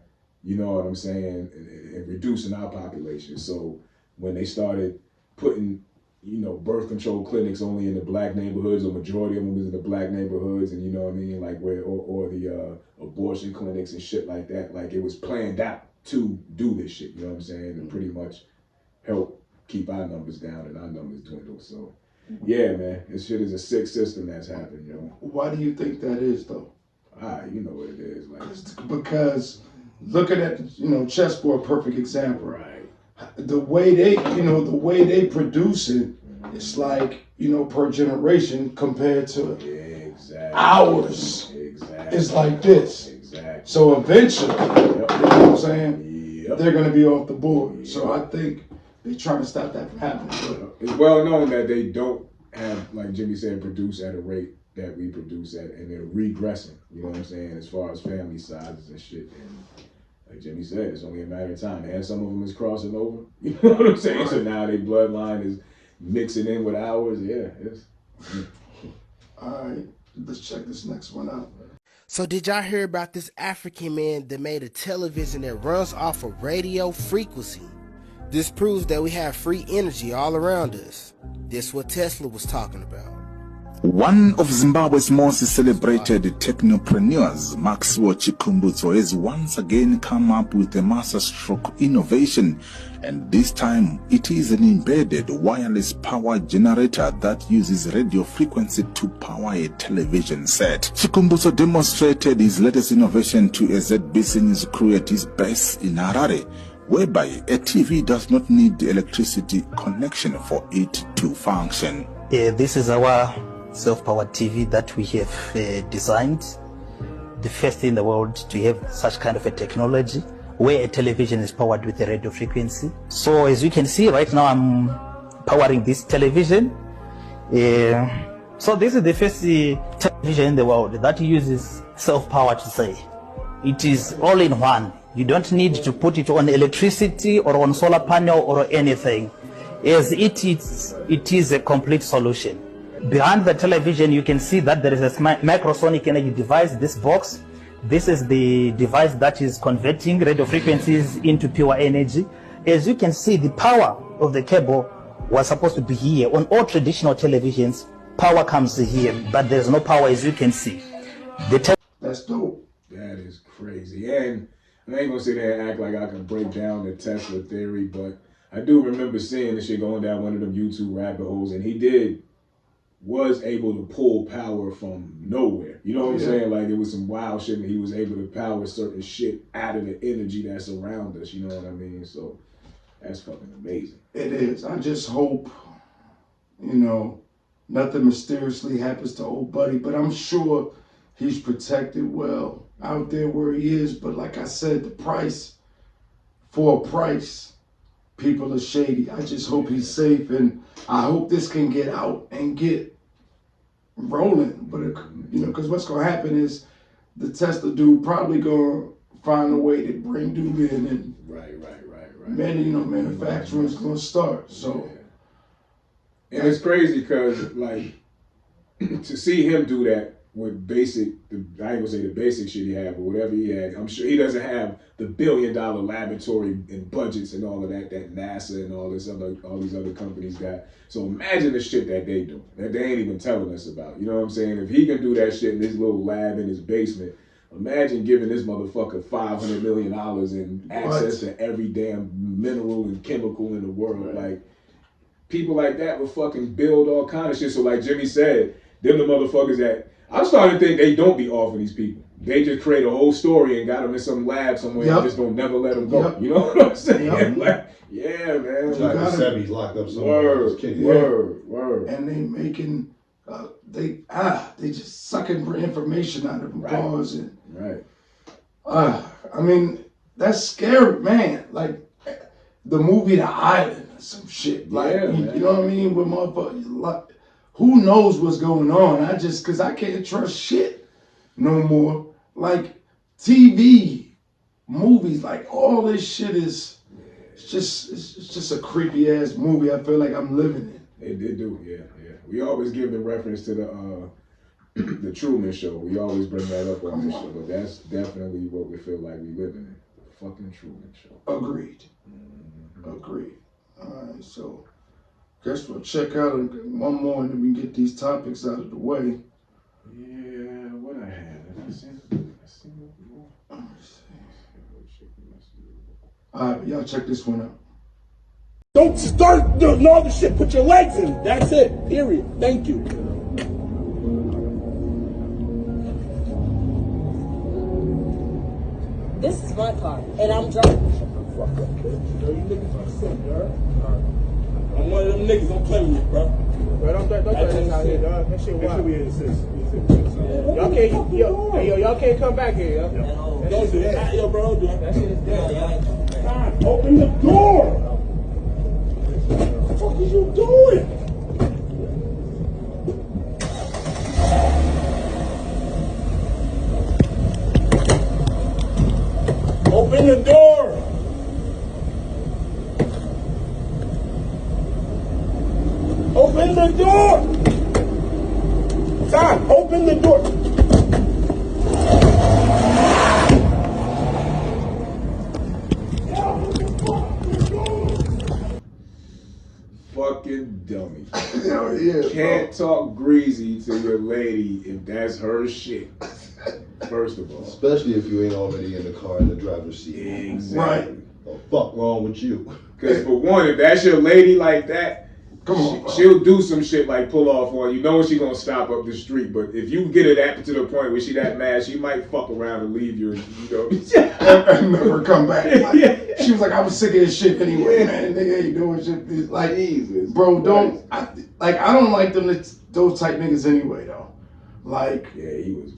you know what I'm saying, and reducing our population. So when they started putting, you know, birth control clinics only in the Black neighborhoods, or majority of them was in the Black neighborhoods, and you know what I mean, like where, or the abortion clinics and shit like that, like it was planned out to do this shit, you know what I'm saying, and pretty much help keep our numbers down and our numbers dwindle. So yeah, man, this shit is a sick system that's happened, you know. Why do you think that is, though? You know what it is, like, because looking at, you know, chessboard, perfect example. Right. The way they produce it, it's like, you know, per generation compared to ours. Exactly. It's like this. Exactly. So eventually, you know what I'm saying? They're gonna be off the board. So I think they're trying to stop that from happening. It's well known that they don't have, like Jimmy said, produce at a rate that we produce at, and they're regressing, you know what I'm saying, as far as family sizes and shit. And like Jimmy said, it's only a matter of time. And some of them is crossing over, you know what I'm saying? Right. So now their bloodline is mixing in with ours. Yeah, All right, let's check this next one out. So did y'all hear about this African man that made a television that runs off a radio frequency? This proves that we have free energy all around us. This is what Tesla was talking about. One of Zimbabwe's most celebrated technopreneurs, Maxwell Chikumbutso, has once again come up with a masterstroke innovation, and this time it is an embedded wireless power generator that uses radio frequency to power a television set. Chikumbutso demonstrated his latest innovation to a ZBC News crew at his base in Harare, whereby a TV does not need the electricity connection for it to function. This is our self-powered TV that we have designed, the first in the world to have such kind of a technology where a television is powered with a radio frequency. So as you can see right now, I'm powering this television. So this is the first television in the world that uses self-power to say. It is all in one. You don't need to put it on electricity or on solar panel or anything. As it is a complete solution. Behind the television, you can see that there is a microsonic energy device, this box. This is the device that is converting radio frequencies into pure energy. As you can see, the power of the cable was supposed to be here. On all traditional televisions, power comes here, but there's no power, as you can see. That's dope. That is crazy. And I ain't gonna sit there and act like I can break down the Tesla theory, but I do remember seeing this shit going down one of them YouTube rabbit holes, and he was able to pull power from nowhere. You know what I'm saying? Like, it was some wild shit, and he was able to power certain shit out of the energy that's around us. You know what I mean? So that's fucking amazing. It is. I just hope, nothing mysteriously happens to old buddy, but I'm sure he's protected well out there where he is. But like I said, the price, for a price, people are shady. I just hope he's safe, and I hope this can get out and get rolling. But because what's gonna happen is the Tesla dude probably gonna find a way to bring dude in, and many manufacturing's gonna start. So, and it's crazy because like to see him do that with basic, I ain't gonna say the basic shit he had, but whatever he had, I'm sure he doesn't have the $1 billion laboratory and budgets and all of that NASA and all these other companies got. So imagine the shit that they do, that they ain't even telling us about. You know what I'm saying? If he can do that shit in his little lab in his basement, imagine giving this motherfucker $500 million in access to every damn mineral and chemical in the world. Like, people like that would fucking build all kind of shit. So like Jimmy said, them the motherfuckers that, I'm starting to think they don't be off of these people. They just create a whole story and got them in some lab somewhere and just don't never let them go. You know what I'm saying? Like, yeah, man. Like the Sebby's locked up somewhere. Word. And they making, they just sucking information out of them cars and. I mean, that's scary, man. Like the movie The Island or some shit. Like, you know what I mean? With motherfuckers, like, who knows what's going on? Cause I can't trust shit no more. Like TV, movies, like all this shit is, it's just a creepy ass movie. I feel like I'm living in. They do, yeah. We always give the reference to the Truman Show. We always bring that up on the show, but that's definitely what we feel like we living in. The fucking Truman Show. Agreed. Agreed. All right, so guess we'll check out one more and then we can get these topics out of the way. Yeah, what I had. I see more. All right, y'all check this one out. Don't start doing all the shit. Put your legs in. That's it. Period. Thank you. This is my car, and I'm driving. Fuck up, bitch. You niggas are sick, alright? I'm one of them niggas. Don't play with me, bro. Bro, don't throw this out here, dog. That shit wild. Y'all can't come back here, yo. Don't do that. Yo, bro, don't do it. That shit is dead. Open the door! What the fuck is you doing? Open the door! Open the door! Time, open the door! Fucking dummy. Yo, is, Can't talk greasy to your lady if that's her shit. First of all. Especially if you ain't already in the car in the driver's seat. Exactly. Right. What the fuck wrong with you? Because for one, if that's your lady like that, she'll do some shit like pull off on you. Knowing she gonna stop up the street, but if you get her that to the point where she that mad, she might fuck around and leave you. And never come back. Like, she was like, I was sick of this shit anyway, man. Nigga ain't doing shit. Like, Jesus, bro, don't. I don't like them. Those type niggas anyway, though. Like, yeah, he was.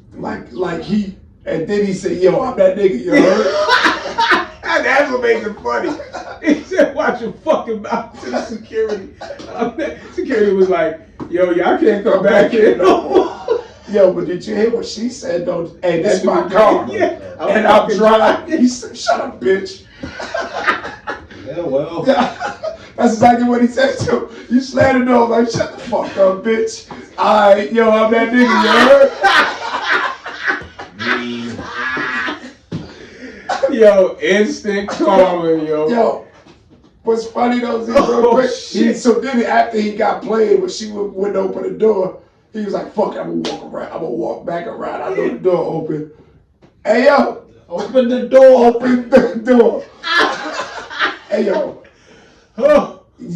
Like he, and then he said, "Yo, I'm that nigga." You heard? That's what makes it funny. He said, "Watch your fucking mouth" to the security. Security was like, "Yo, y'all can't come back here no more." Yo, but did you hear what she said though? Hey, this is my car, yeah, and I'm driving. He said, "Shut up, bitch." Yeah, well. That's exactly what he said to him. You slammed the door like, "Shut the fuck up, bitch." Alright, yo, I'm that nigga. You heard? Yo, instant karma, yo. Yo, what's funny though, Z, real quick. So then after he got played, when she wouldn't open the door, he was like, "Fuck, I'm gonna walk around. I'm gonna walk back around." I know the door open. Hey yo, open the door. Open the door. Hey yo.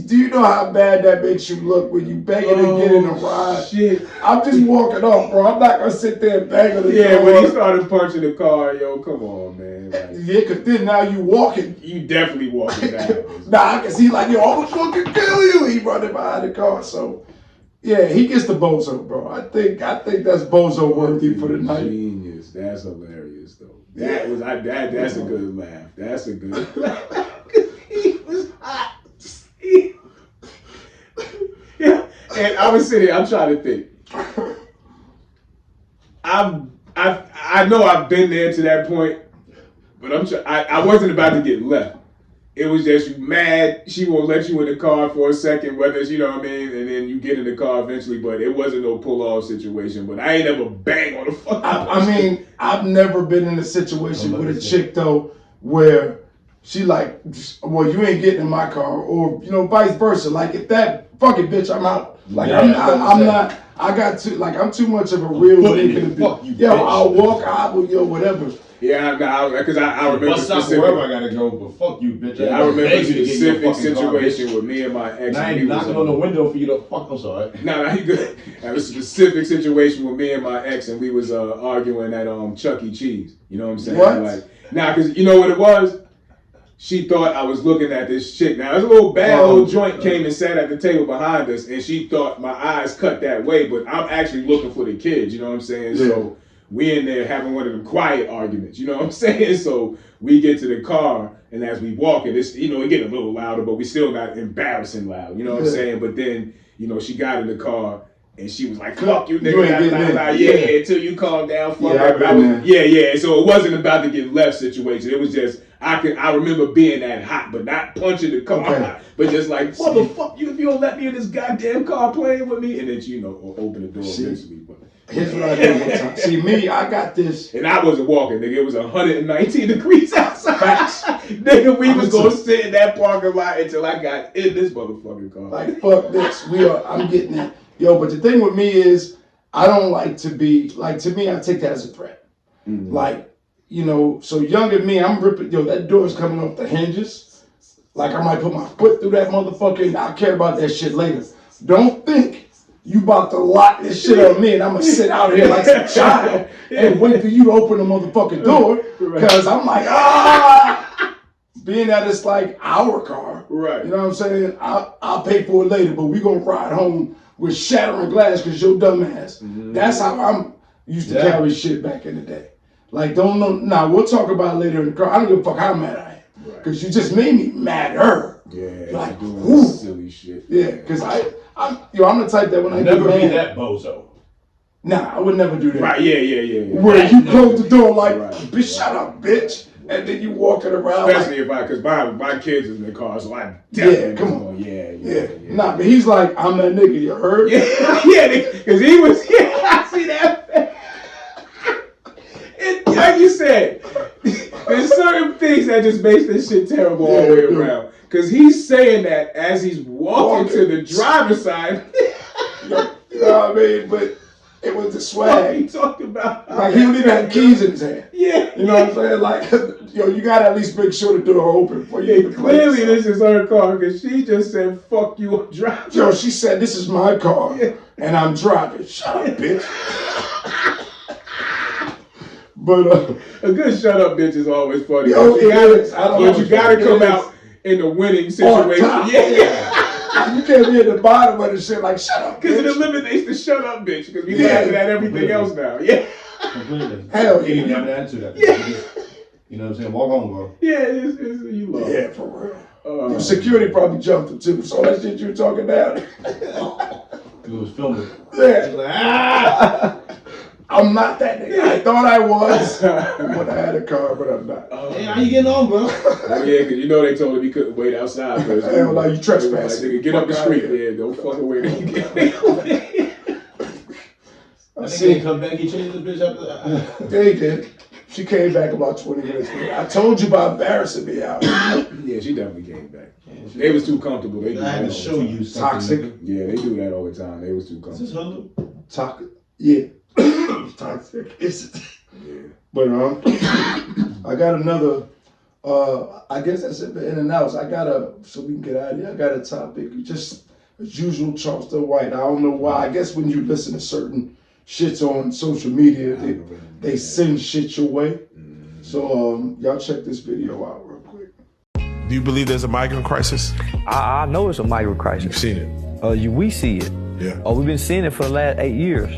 Do you know how bad that makes you look when you begging to get in a ride? Shit. I'm just walking off, bro. I'm not gonna sit there and bang on the door. Yeah, when he started punching the car, yo, come on, man. Like, yeah, cause then now you walking. You definitely walking down. Nah, cause he like, yo, I'm gonna fucking kill you. He running behind the car, so yeah, he gets the bozo, bro. I think that's bozo worthy for the night. Genius. That's hilarious, though. That's a good laugh. That's a good laugh. He was hot. Yeah, and I was sitting here, I'm trying to think. I know I've been there to that point, but I wasn't about to get left. It was just you mad, she won't let you in the car for a second, whether it's, you know what I mean, and then you get in the car eventually, but it wasn't no pull-off situation, but I ain't ever bang on the fucking I mean, I've never been in a situation with a chick, though, where she like, well, you ain't getting in my car, or, you know, vice versa. Like, if that, fuck it, bitch, I'm out. Like, Yeah, I'm not, I'm too much of a real nigga to be. Yo, I'll walk, whatever. Yeah, because I remember Bust out wherever I gotta go, but fuck you, bitch. Yeah, I remember a specific situation with me and my ex. Now you knocking on the window for you to fuck. I'm sorry. No, you good. I was a specific situation with me and my ex, and we was arguing at Chuck E. Cheese. You know what I'm saying? What? Like, because you know what it was? She thought I was looking at this chick. Now, this little bad little joint came and sat at the table behind us, and she thought my eyes cut that way, but I'm actually looking for the kids. You know what I'm saying? Yeah. So we in there having one of them quiet arguments. You know what I'm saying? So we get to the car, and as we walk, it's, you know, it getting a little louder, but we still not embarrassing loud. You know what I'm saying? But then, you know, she got in the car. And she was like, "Fuck you, nigga!" Yeah, until you calm down. Fuck yeah. So it wasn't about to get left situation. It was just I remember being that hot, but not punching the car hot, but just like, "Motherfuck you if you don't let me in this goddamn car playing with me." And then you know, open the door eventually. But here's what I do one time. See me, I got this. And I wasn't walking, nigga. It was 119 degrees outside. Nigga, we was gonna sit in that parking lot until I got in this motherfucking car. Like, fuck this. I'm getting it. Yo, but the thing with me is, I don't like to be, like, to me, I take that as a threat. Mm-hmm. Like, you know, so younger me, I'm ripping, yo, that door's coming off the hinges. Like, I might put my foot through that motherfucker, and I'll care about that shit later. Don't think you about to lock this shit on me, and I'm gonna sit out here like some child and wait for you to open the motherfucking door, because I'm like, being that it's like our car, right? You know what I'm saying? I'll pay for it later, but we gonna ride home with shattering glass because your dumb ass. Mm-hmm. That's how I'm used to carry shit back in the day. Like, don't know. Now, we'll talk about it later in the car. I don't give a fuck how mad I am. Because you just made me madder. Yeah, like, doing silly shit. Yeah, because I'm the type that when I never get be mad, that bozo. Nah, I would never do that. Right, yeah. Where you close the door like, bitch, shut up, bitch. And then you walking around. Especially because my kids is in the car, so I definitely come on. Yeah. Nah, but he's like, I'm that nigga, you heard? Yeah, because he was, I see that. And like you said, there's certain things that just makes this shit terrible all the way around. Because he's saying that as he's walking to the driver's side. know what I mean? But it was the swag. What are you talking about? Like, he don't even have keys in his hand. Yeah. You know what I'm saying? Like, yo, you gotta at least make sure the door open for you. Yeah, clearly this is her car because she just said, fuck you, I'm driving. Yo, she said, this is my car and I'm driving. Shut up, bitch. But a good shut up bitch is always funny. Yo, but you gotta come out in the winning situation. Yeah. You can't be at the bottom of the shit like, shut up, Because bitch. it eliminates the shut up bitch because we laughing at everything else now. Yeah. Completely. Hell You yeah. didn't have an attitude after that. You know what I'm saying? Walk home, bro. Yeah, it's you love Yeah, for real. Your security probably jumped him too. So that shit you were talking about. It was filming. Yeah. Like, ah! I'm not that nigga. I thought I was when I had a car, but I'm not. Hey, how you getting on, bro? Oh, yeah, because you know they told him he couldn't wait outside. Hell, like you trespassing. Like, nigga, get up the street, man. Don't fuck away. I think he come back, he changed the bitch after that. Yeah, he did. She came back about 20 minutes later. I told you about embarrassing me out. Yeah, she definitely came back. They was too comfortable. They do I had that to all show the time. you something. Toxic. Nigga. Yeah, they do that all the time. They was too Is this comfortable. her? Toxic. Yeah. Toxic. Yeah. But I got another. I guess that's it. In and outs. I got so we can get out of here. I got a topic. Just as usual, Charleston White. I don't know why. I guess when you listen to certain shits on social media, they send shit your way. So y'all check this video out real quick. Do you believe there's a migrant crisis? I know it's a migrant crisis. You've seen it. We see it. Yeah. We've been seeing it for the last 8 years.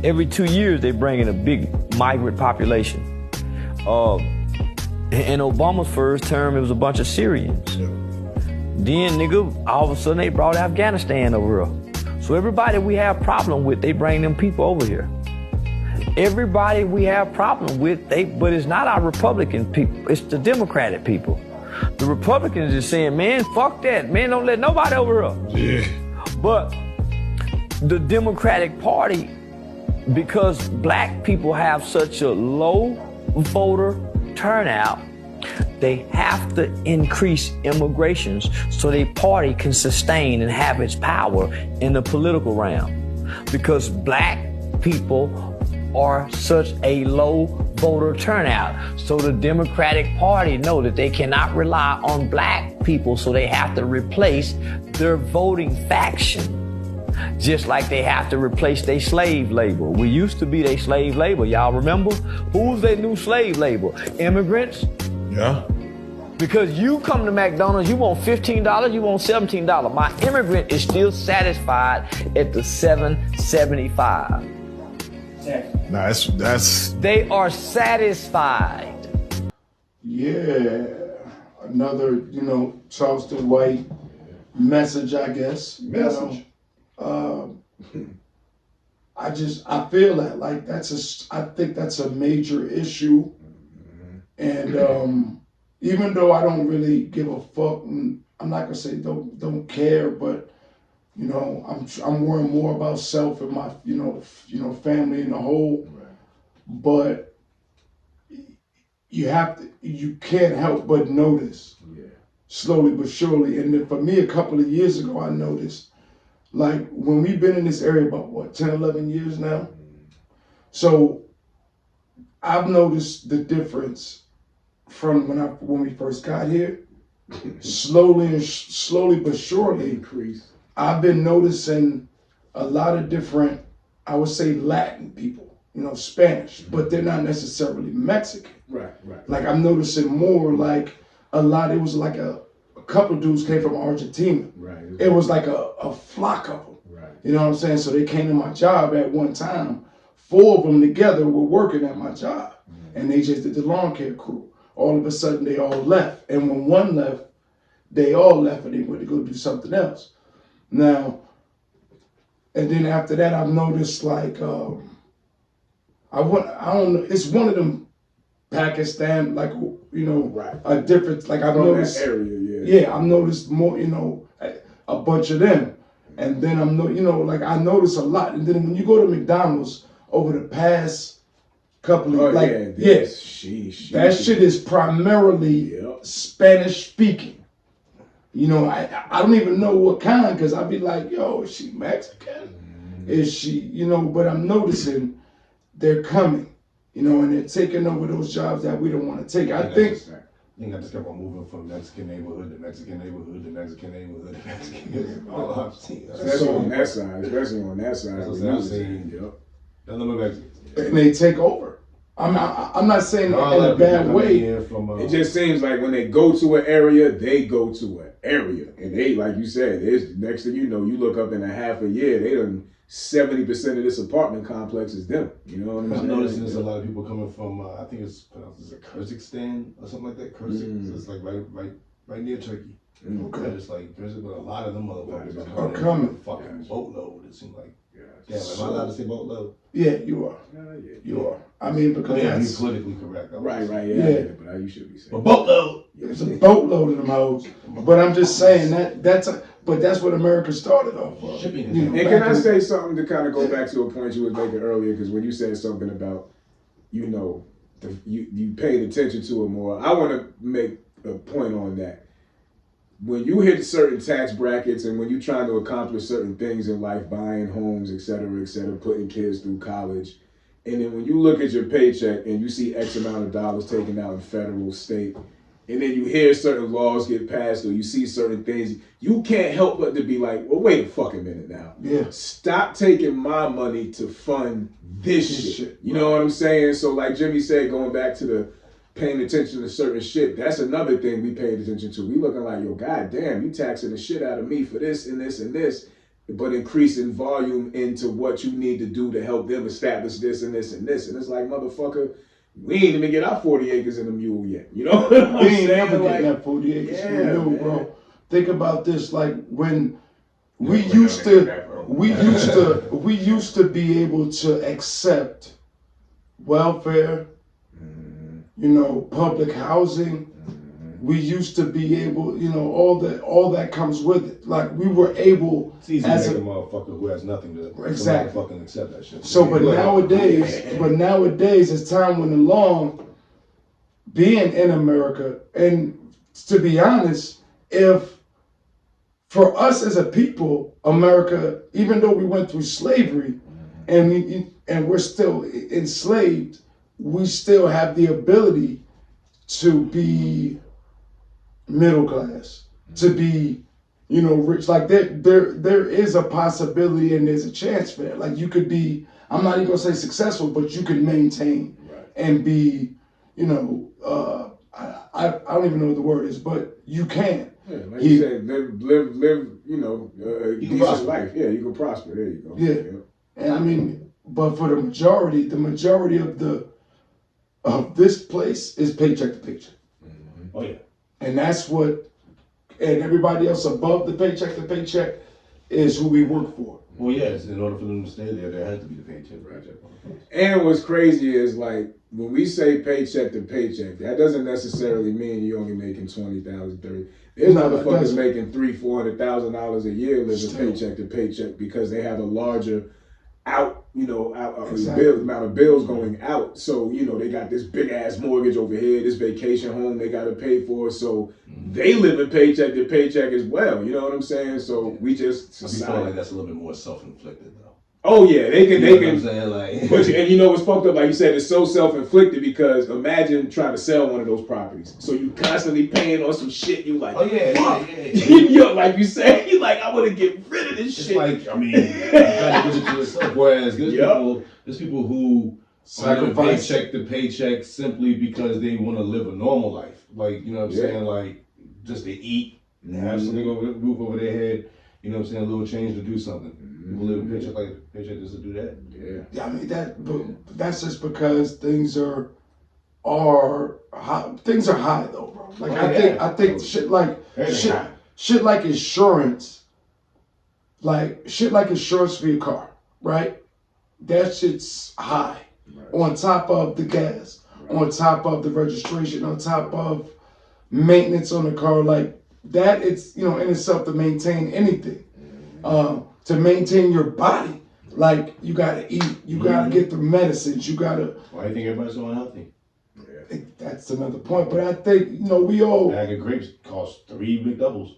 Every 2 years, they bring in a big migrant population. In Obama's first term, it was a bunch of Syrians. Yeah. Then, nigga, all of a sudden, they brought Afghanistan over here. So everybody we have problem with, they bring them people over here. Everybody we have problem with, but it's not our Republican people, it's the Democratic people. The Republicans is saying, man, fuck that, man, don't let nobody over here. Yeah. But the Democratic Party, because black people have such a low voter turnout, they have to increase immigrations so their party can sustain and have its power in the political realm. Because black people are such a low voter turnout. So the Democratic Party know that they cannot rely on black people, so they have to replace their voting faction. Just like they have to replace their slave labor. We used to be their slave labor, y'all remember? Who's their new slave labor? Immigrants? Yeah. Because you come to McDonald's, you want $15, you want $17. My immigrant is still satisfied at the $7.75. Nah, that's. They are satisfied. Yeah. Another, Charleston White message, I guess. Message. I feel that like I think that's a major issue. And even though I don't really give a fuck, I'm not gonna say don't care, but I'm worrying more about self and my family in the whole. But you can't help but notice, slowly but surely. And then for me, a couple of years ago, I noticed, like when we've been in this area about 10, 11 years now. So I've noticed the difference from when we first got here. slowly but surely increase. I've been noticing a lot of different, I would say Latin people, Spanish, but they're not necessarily Mexican. Right. Like I'm noticing more like it was like a couple of dudes came from Argentina. Right. It was like a flock of them. Right. You know what I'm saying? So they came to my job at one time. 4 of them together were working at my job. And they just did the lawn care crew. All of a sudden they all left. And when one left, they all left and they went to go do something else. Now, and then after that, I've noticed like, I don't know, it's one of them Pakistan, like, right. a different, like I've noticed. That area, Yeah, I've noticed more, a bunch of them. And then I noticed a lot. And then when you go to McDonald's over the past couple of, that shit is primarily Spanish speaking. You know, I don't even know what kind, because I'd be like, yo, is she Mexican? Is she, you know, but I'm noticing they're coming, you know, and they're taking over those jobs that we don't want to take. I think I just kept on moving from Mexican neighborhood to Mexican neighborhood to Mexican neighborhood to Mexican neighborhood. Oh, I've seen that. Especially on that side. That's what I've seen. Yep. Nothing but Mexicans. And they take over. I'm not saying in a bad way. It just seems like when they go to an area, they go to an area. And they, like you said, there's next thing you know, you look up in a half a year, they done 70% of this apartment complex is them. You know what I'm saying? I'm noticing there's a lot of people coming from, I think it's pronounced as Kyrgyzstan or something like that. Kyrgyz. So it's like right near Turkey. Okay. It's like Kyrgyz, but a lot of them motherfuckers are coming. Fucking boatload. It seems like. Yeah, am I allowed to say boatload? Yeah, you are. You are. I mean, because that's politically correct. Right, yeah. But you should be saying. But boatload. It's a boatload of them hoes. But I'm just saying that's what America started off of. You know, and can I say something to kind of go back to a point you was making earlier? Because when you said something about, you know, you paid attention to it more. I want to make a point on that. When you hit certain tax brackets and when you're trying to accomplish certain things in life, buying homes, et cetera, putting kids through college, and then when you look at your paycheck and you see X amount of dollars taken out in federal, state, and then you hear certain laws get passed or you see certain things, you can't help but to be like, well, wait a fucking minute now. Yeah. Stop taking my money to fund this shit. You know what I'm saying? So like Jimmy said, going back to the paying attention to certain shit, that's another thing we paid attention to. We looking like, yo, goddamn, you taxing the shit out of me for this and this and this, but increasing volume into what you need to do to help them establish this and this and this. And it's like, motherfucker, we ain't even get our 40 acres in a mule yet. You know what I'm we ain't saying? never Like, getting that 40 acres in a mule, bro. Think about this, like when we used to be able to accept welfare, you know, public housing. We used to be able, you know, all that comes with it. Like we were able, it's easy to make a motherfucker who has nothing to fucking accept that shit. So, but nowadays, as time went along, being in America, and to be honest, if for us as a people, America, even though we went through slavery, and we're still enslaved, we still have the ability to be middle class, to be, you know, rich. Like there is a possibility and there's a chance for that. Like you could be, I'm not even gonna say successful, but you could maintain and be, you know, I don't even know what the word is, but you can. Yeah, like you said, live, you know, a decent life. Yeah, you can prosper. There you go. Yeah. And I mean, but for the majority of this place is paycheck to paycheck. Oh yeah. And that's what, and everybody else above the paycheck to paycheck is who we work for. Well, yes, in order for them to stay there has to be the paycheck. And what's crazy is like when we say paycheck to paycheck, that doesn't necessarily mean you're only making $20,000, $30,000. There's motherfuckers making $300,000-$400,000 a year living paycheck to paycheck because they have a larger amount of bills going out. So, you know, they got this big ass mortgage over here, this vacation home they got to pay for. So they live in paycheck to paycheck as well. You know what I'm saying? So we just I feel like that's a little bit more self-inflicted though. Oh yeah, they can. You know what I'm saying? Like, but and you know what's fucked up? Like you said, it's so self-inflicted because imagine trying to sell one of those properties. So you constantly paying on some shit. You like, Yo, like you said, you like, I want to get rid of this shit. Like, I mean, you gotta give it to yourself. Whereas there's people who sacrifice paycheck to paycheck simply because they want to live a normal life. Like, you know what I'm saying? Like, just to eat, have something over the roof over their head. You know what I'm saying? A little change to do something. People live paycheck just to do that. Yeah, I mean that's just because things are high. Things are high though, bro. Like I think shit like insurance, shit like insurance for your car, right? That shit's high. On top of the gas, on top of the registration, on top of maintenance on the car, like that. It's, you know, in itself to maintain anything. To maintain your body, like you gotta eat, you gotta get the medicines, you gotta. Why do you think everybody's so unhealthy? That's another point, but I think, you know, we all. A bag of grapes costs 3 McDoubles.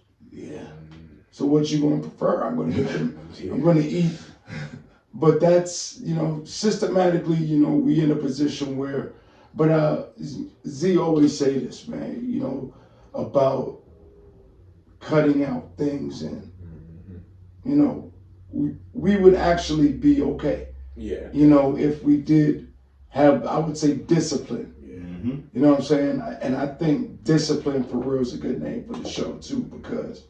So what you gonna prefer? I'm gonna eat. But that's, you know, systematically, you know, we in a position where, but Z always say this, man, you know, about cutting out things and, you know, we would actually be okay. Yeah. You know, if we did have, I would say, discipline. You know what I'm saying? And I think discipline for real is a good name for the show too, because,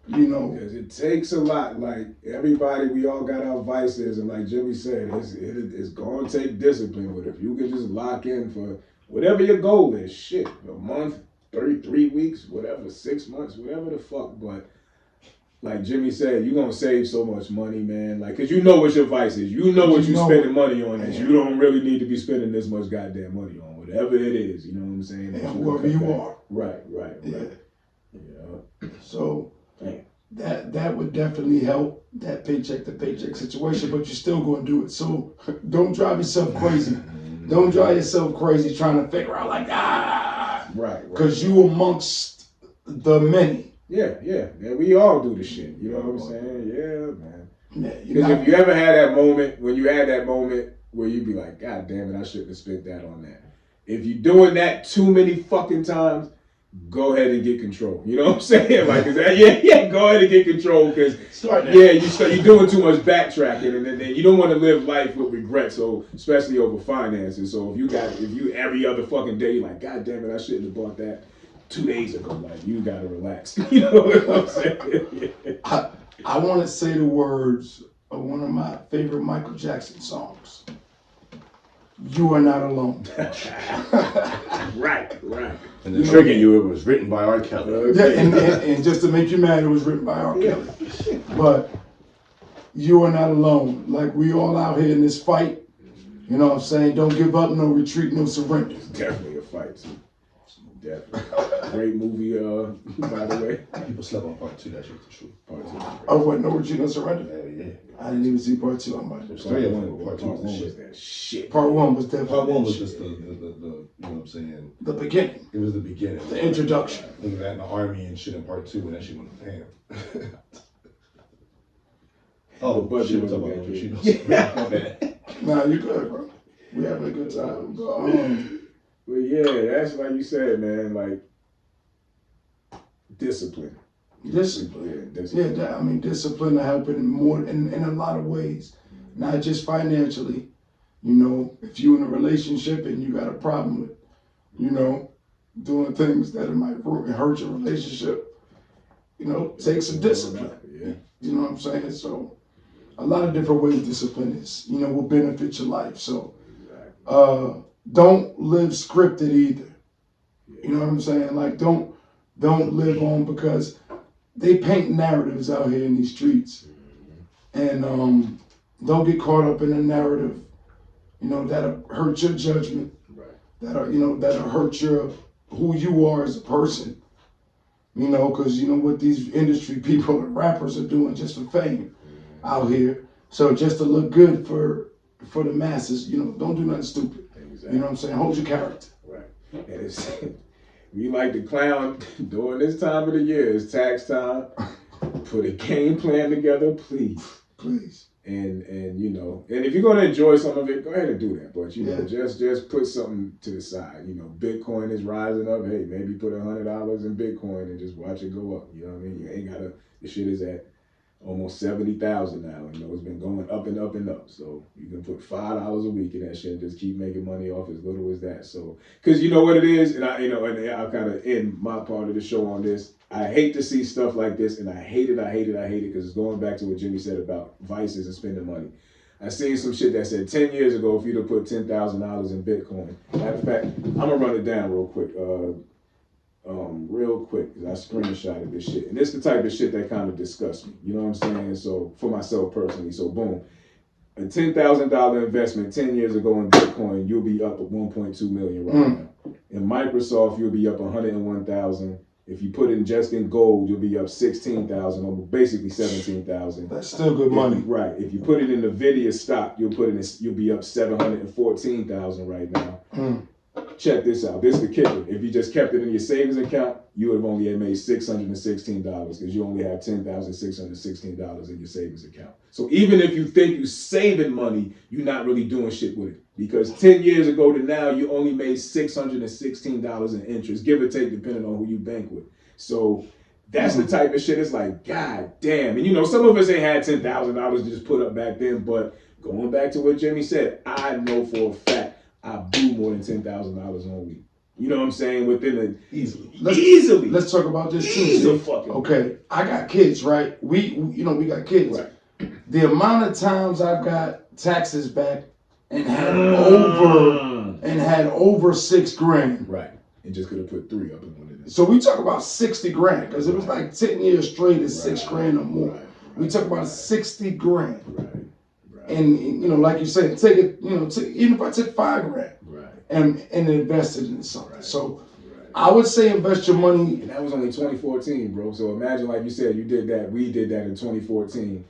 you know, because it takes a lot. Like everybody, we all got our vices, and like Jimmy said, it's going to take discipline. But if you can just lock in for whatever your goal is, shit, a month, 33 weeks, whatever, 6 months, whatever the fuck. But like Jimmy said, you're gonna save so much money, man. Like, cause you know what your vice is. You know what you're spending money on. Is you don't really need to be spending this much goddamn money on whatever it is. You know what I'm saying? And whoever you are. Right. Yeah. Yeah. So that would definitely help that paycheck to paycheck situation, but you're still gonna do it. So don't drive yourself crazy. Don't drive yourself crazy trying to figure out like Right. Cause you amongst the many. Yeah, we all do the shit. You know what I'm saying? Yeah, man. Yeah, because if you ever had that moment, when you had that moment where you be like, God damn it, I shouldn't have spent that on that. If you're doing that too many fucking times, go ahead and get control. You know what I'm saying? Like, is that, go ahead and get control, because you're doing too much backtracking, and then you don't want to live life with regret. So especially over finances. So if you every other fucking day, you're like, God damn it, I shouldn't have bought that 2 days ago. Like, you gotta relax. You know what I'm saying? I want to say the words of one of my favorite Michael Jackson songs. You are not alone. Right. And to trigger you, it was written by R. Kelly. Yeah, and just to make you mad, it was written by R. Kelly. But you are not alone. Like, we all out here in this fight. You know what I'm saying? Don't give up, no retreat, no surrender. It's definitely a fight, too. Definitely. Great movie, by the way. People slept on part 2, that shit was true. Part 2. Oh, what, no retreat, no surrender? Hell yeah. I didn't even see part 2. I'm like, part 2 was that shit. Part 1 was definitely Part 1 was just the you know what I'm saying? The beginning. It was the beginning. The introduction. Look at that in the army and shit in part 2, and that shit went ham. Oh, but shit, was about Nah, you good, bro. We having a good time. But yeah, that's like you said, man, like discipline. Discipline. Yeah, discipline. Yeah, I mean, discipline to help in more in a lot of ways, not just financially. You know, if you're in a relationship and you got a problem with, you know, doing things that might hurt your relationship, you know, take some discipline. Yeah. You know what I'm saying? So, a lot of different ways discipline is, you know, will benefit your life. So, don't live scripted either. You know what I'm saying? Like, don't live on, because they paint narratives out here in these streets, and don't get caught up in a narrative, you know, that'll hurt your judgment, that'll hurt who you are as a person, you know, because you know what these industry people and rappers are doing just for fame out here. So just to look good for the masses, you know, don't do nothing stupid. Exactly. You know what I'm saying? Hold your character. Right. And it's we like to clown during this time of the year. It's tax time. Put a game plan together, please. Please. And you know, and if you're gonna enjoy some of it, go ahead and do that. But you know, just put something to the side. You know, Bitcoin is rising up. Hey, maybe put $100 in Bitcoin and just watch it go up. You know what I mean? You ain't gotta. The shit is at almost 70,000 now. You know, it's been going up and up and up. So you can put $5 a week in that shit and just keep making money off as little as that. So, because you know what it is, and I'll kind of end my part of the show on this. I hate to see stuff like this, and I hate it, because it's going back to what Jimmy said about vices and spending money. I seen some shit that said 10 years ago, if you'd have put $10,000 in Bitcoin. Matter of fact, I'm gonna run it down real quick. Real quick, because I screenshotted this shit. And this is the type of shit that kind of disgusts me. You know what I'm saying? So, for myself personally. So, boom. A $10,000 investment 10 years ago in Bitcoin, you'll be up at 1.2 million right now. In Microsoft, you'll be up 101,000. If you put it just in gold, you'll be up 16,000, or basically 17,000. That's still good money. Right. If you put it in Nvidia stock, you'll be up 714,000 right now. But check this out. This is the kicker. If you just kept it in your savings account, you would have only made $616 because you only have $10,616 in your savings account. So even if you think you're saving money, you're not really doing shit with it. Because 10 years ago to now, you only made $616 in interest, give or take, depending on who you bank with. So that's the type of shit. It's like, God damn. And you know, some of us ain't had $10,000 to just put up back then, but going back to what Jimmy said, I know for a fact I blew more than $10,000 on weed. You know what I'm saying? Within easily. Let's talk about this too. Okay, I got kids, right? We got kids. Right. The amount of times I've got taxes back and had over $6,000. Right. And just could have put 3 up in one of them. So we talk about $60,000 because it was like 10 years straight at $6,000 or more. Right. We talk about $60,000. Right. And you know, like you said, take it. You know, even if I took $5,000, and invested in something. Right. So I would say invest your money. And that was only 2014, bro. So imagine, like you said, you did that. We did that in 2014,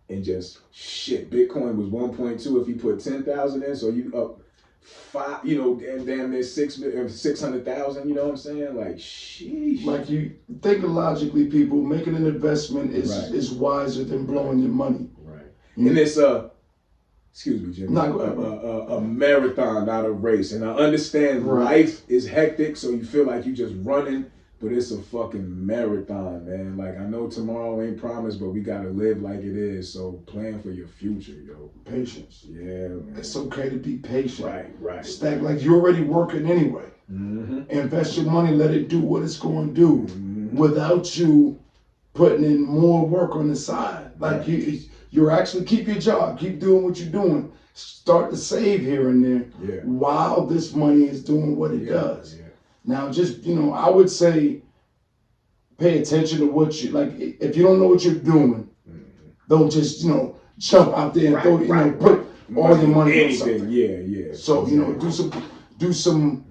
and just shit. Bitcoin was 1.2 if you put 10,000 in. So you up 5. You know, damn near 600,000. You know what I'm saying? Like, sheesh. Like you think logically, people making an investment is wiser than blowing your money. Right. And it's excuse me, Jimmy. A marathon, not a race. And I understand life is hectic, so you feel like you just running, but it's a fucking marathon, man. Like, I know tomorrow ain't promised, but we gotta live like it is. So plan for your future, yo. Patience. Yeah, man. It's okay to be patient. Right. Stack like you're already working anyway. Mm-hmm. Invest your money, let it do what it's going to do without you putting in more work on the side. Like you're actually keep your job, keep doing what you're doing. Start to save here and there while this money is doing what it does. Yeah. Now, just, you know, I would say pay attention to what you, like, if you don't know what you're doing, don't just, you know, jump out there and put all your money on something. Yeah. So, you know, do some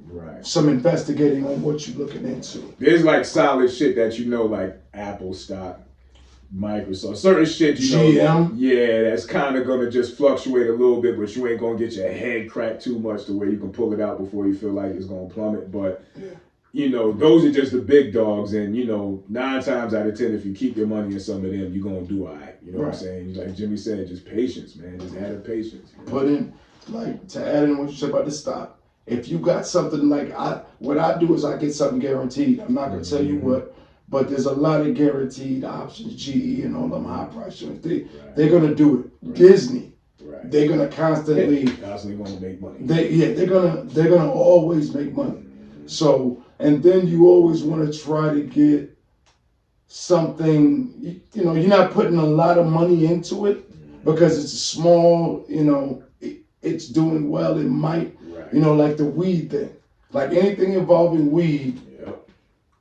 investigating on what you're looking into. There's like solid shit that you know, like Apple stock, Microsoft, certain shit, you know, that's kind of gonna just fluctuate a little bit, but you ain't gonna get your head cracked too much to where you can pull it out before you feel like it's gonna plummet. But you know, those are just the big dogs, and you know, 9 times out of 10, if you keep your money in some of them, you're gonna do all right. You know what I'm saying? Like Jimmy said, just patience, man. Just add patience. You know? Put in, like, to add in what you said about the stock. If you got something like what I do is I get something guaranteed. I'm not gonna tell you what. But there's a lot of guaranteed options, GE and all them high price joints. They're gonna do it. Disney, they're gonna constantly gonna make money. They're gonna always make money. So, and then you always want to try to get something. You know, you're not putting a lot of money into it because it's small. You know, it's doing well. It might, you know, like the weed thing, like anything involving weed.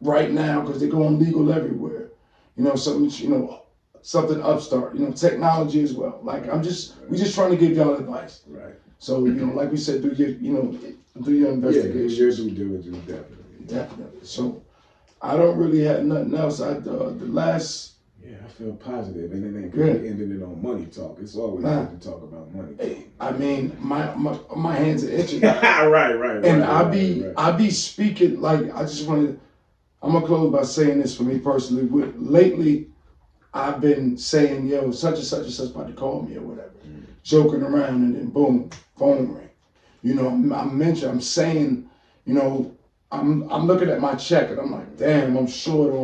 Right now, because they're going legal everywhere, you know, something upstart, you know, technology as well. Like we just trying to give y'all advice. Right. So, you know, like we said, do your investigation. Yeah, your due diligence, definitely. So, I don't really have nothing else. I feel positive, and then they ended it on money talk. It's always good to talk about money. Hey, I mean, my hands are itching. right. And I be speaking like I just want to. I'm gonna close by saying this for me personally. Lately, I've been saying, yo, such and such about to call me or whatever, joking around, and then boom, phone ring. You know, I'm saying, you know, I'm looking at my check and I'm like, damn, I'm short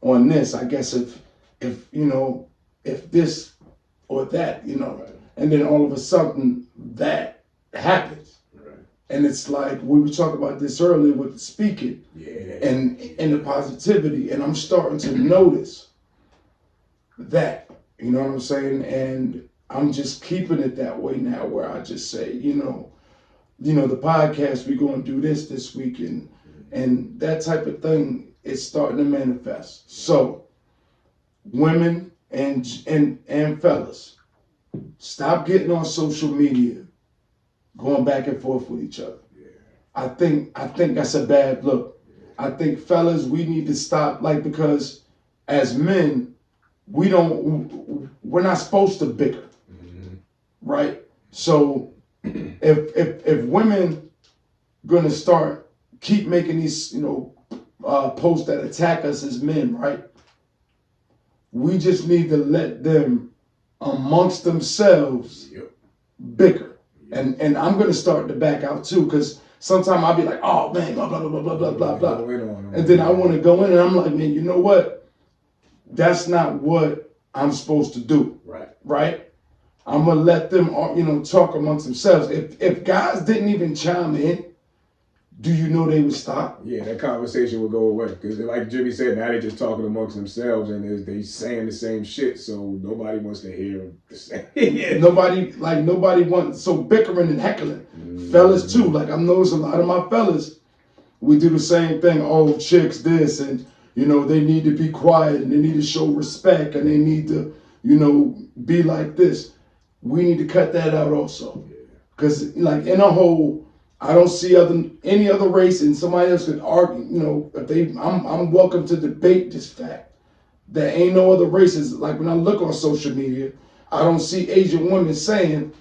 on this. I guess if you know, if this or that, you know, and then all of a sudden that happens. And it's like, we were talking about this earlier with the speaking and the positivity. And I'm starting to notice that, you know what I'm saying? And I'm just keeping it that way now where I just say, you know, the podcast, we're going to do this week and that type of thing is starting to manifest. So women and fellas, stop getting on social media going back and forth with each other. I think that's a bad look. I think fellas, we need to stop, like, because as men, we're not supposed to bicker, right? So if women gonna keep making these, posts that attack us as men, right? We just need to let them amongst themselves bicker. And I'm gonna start to back out too, because sometimes I'll be like, oh man, blah, blah, blah, blah, blah, blah, blah. And then I want to go in and I'm like, man, you know what? That's not what I'm supposed to do. Right? I'm gonna let them, talk amongst themselves. If guys didn't even chime in, do you know they would stop? Yeah, that conversation would go away. Because like Jimmy said, now they're just talking amongst themselves and they saying the same shit, so nobody wants to hear the same. Yeah. Nobody wants, so bickering and heckling. Fellas too, like I've noticed a lot of my fellas, we do the same thing. Oh, chicks this, and they need to be quiet and they need to show respect and they need to, be like this. We need to cut that out also. Because like in a whole, I don't see any other race, and somebody else could argue, if I'm welcome to debate this fact. There ain't no other races. Like when I look on social media, I don't see Asian women saying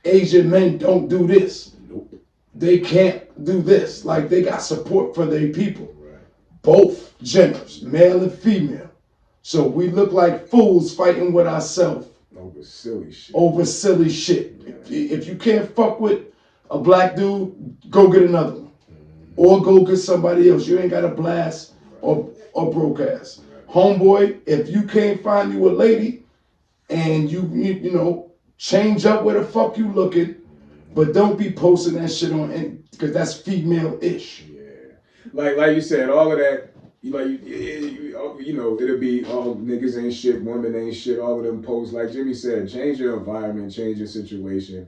Asian men don't do this. Nope. They can't do this. Like they got support for their people. Right. Both genders, male and female. So we look like fools fighting with ourselves. Over silly shit. If you can't fuck with a black dude, go get another one. Or go get somebody else. You ain't got to blast or broke ass. Homeboy, if you can't find you a lady and you change up where the fuck you looking, but don't be posting that shit on, because that's female-ish. Yeah. Like you said, all of that, it'll be all niggas ain't shit, women ain't shit, all of them posts. Like Jimmy said, change your environment, change your situation,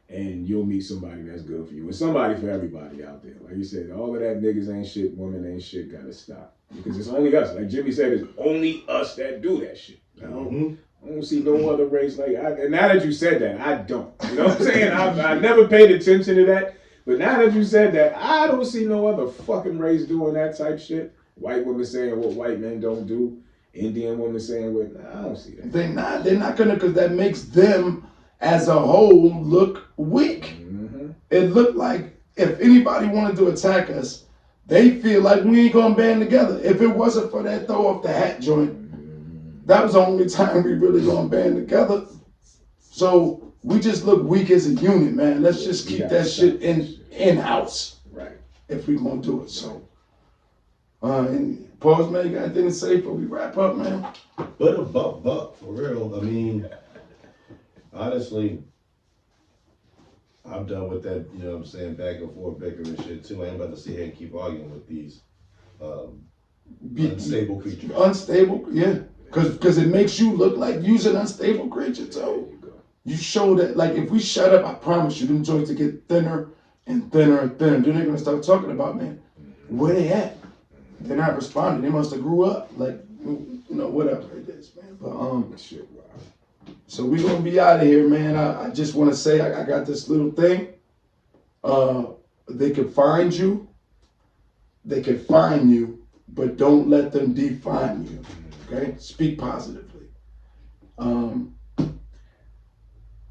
and you'll meet somebody that's good for you. And somebody for everybody out there. Like you said, all of that niggas ain't shit, women ain't shit, gotta stop. Because it's only us. Like Jimmy said, it's only us that do that shit. I don't see no other race and now that you said that, I don't. You know what I'm saying? I never paid attention to that. But now that you said that, I don't see no other fucking race doing that type shit. White women saying what white men don't do. Indian women saying what, I don't see that. They're not gonna, because that makes them as a whole look weak. Mm-hmm. It looked like if anybody wanted to attack us, they feel like we ain't gonna band together. If it wasn't for that throw off the hat joint, that was the only time we really gonna band together. So we just look weak as a unit, man. Let's just keep that shit in-house. Right. If we gonna do it. So and pause, man, you got anything to say before we wrap up, man? But a buck, for real. I mean, honestly, I'm done with that, you know what I'm saying, back and forth bickering shit too. I ain't about to sit here and keep arguing with these unstable creatures. Unstable, yeah. Because it makes you look like you's an unstable creature too. You show that, like, if we shut up, I promise you, them joints to get thinner and thinner and thinner. Then they're gonna start talking about, man, where they at? They're not responding. They must have grew up, like, whatever it is, man. But shit, wow. So we gonna be out of here, man. I just want to say I got this little thing. They can find you. They can find you, but don't let them define you. Okay? Speak positively.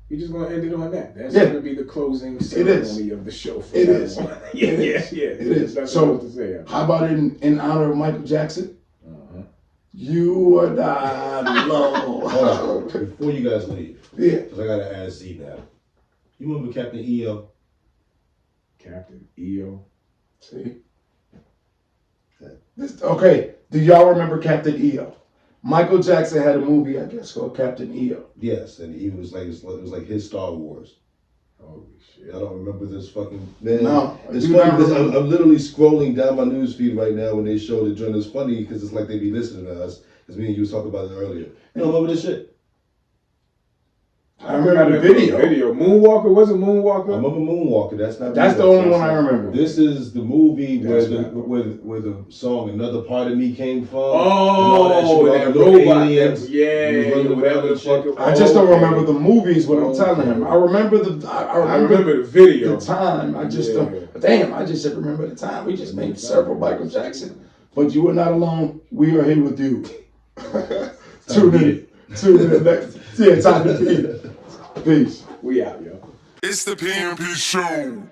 We're just gonna end it on that. That's gonna be the closing ceremony of the show. It is. Yeah. It is. So how about in honor of Michael Jackson? You are not alone. Hold on. Before you guys leave, yeah, because I gotta ask Z now. You remember Captain EO? Captain EO. See. Okay. Do y'all remember Captain EO? Michael Jackson had a movie, I guess, called Captain EO. Yes, and he was like, it was like his Star Wars. Holy shit! I don't remember this fucking man. No, it's funny because I'm literally scrolling down my news feed right now when they show the joint. It's funny because it's like they be listening to us. Because me and you was talking about it earlier. You don't remember this shit? I remember the video. Moonwalker, was it Moonwalker? I remember Moonwalker. That's the only one I remember. This is the movie where the song "Another Part of Me" came from. Oh, that robot. Whatever the fuck. I just don't remember the movies. What I'm telling him, I remember the video. The time. I just don't. Damn, I just remember the time. We just made several Michael Jackson. But you are not alone. We are here with you. Tune in next. Yeah, time to beat it. Peace. We out, yo. It's the PMP Show.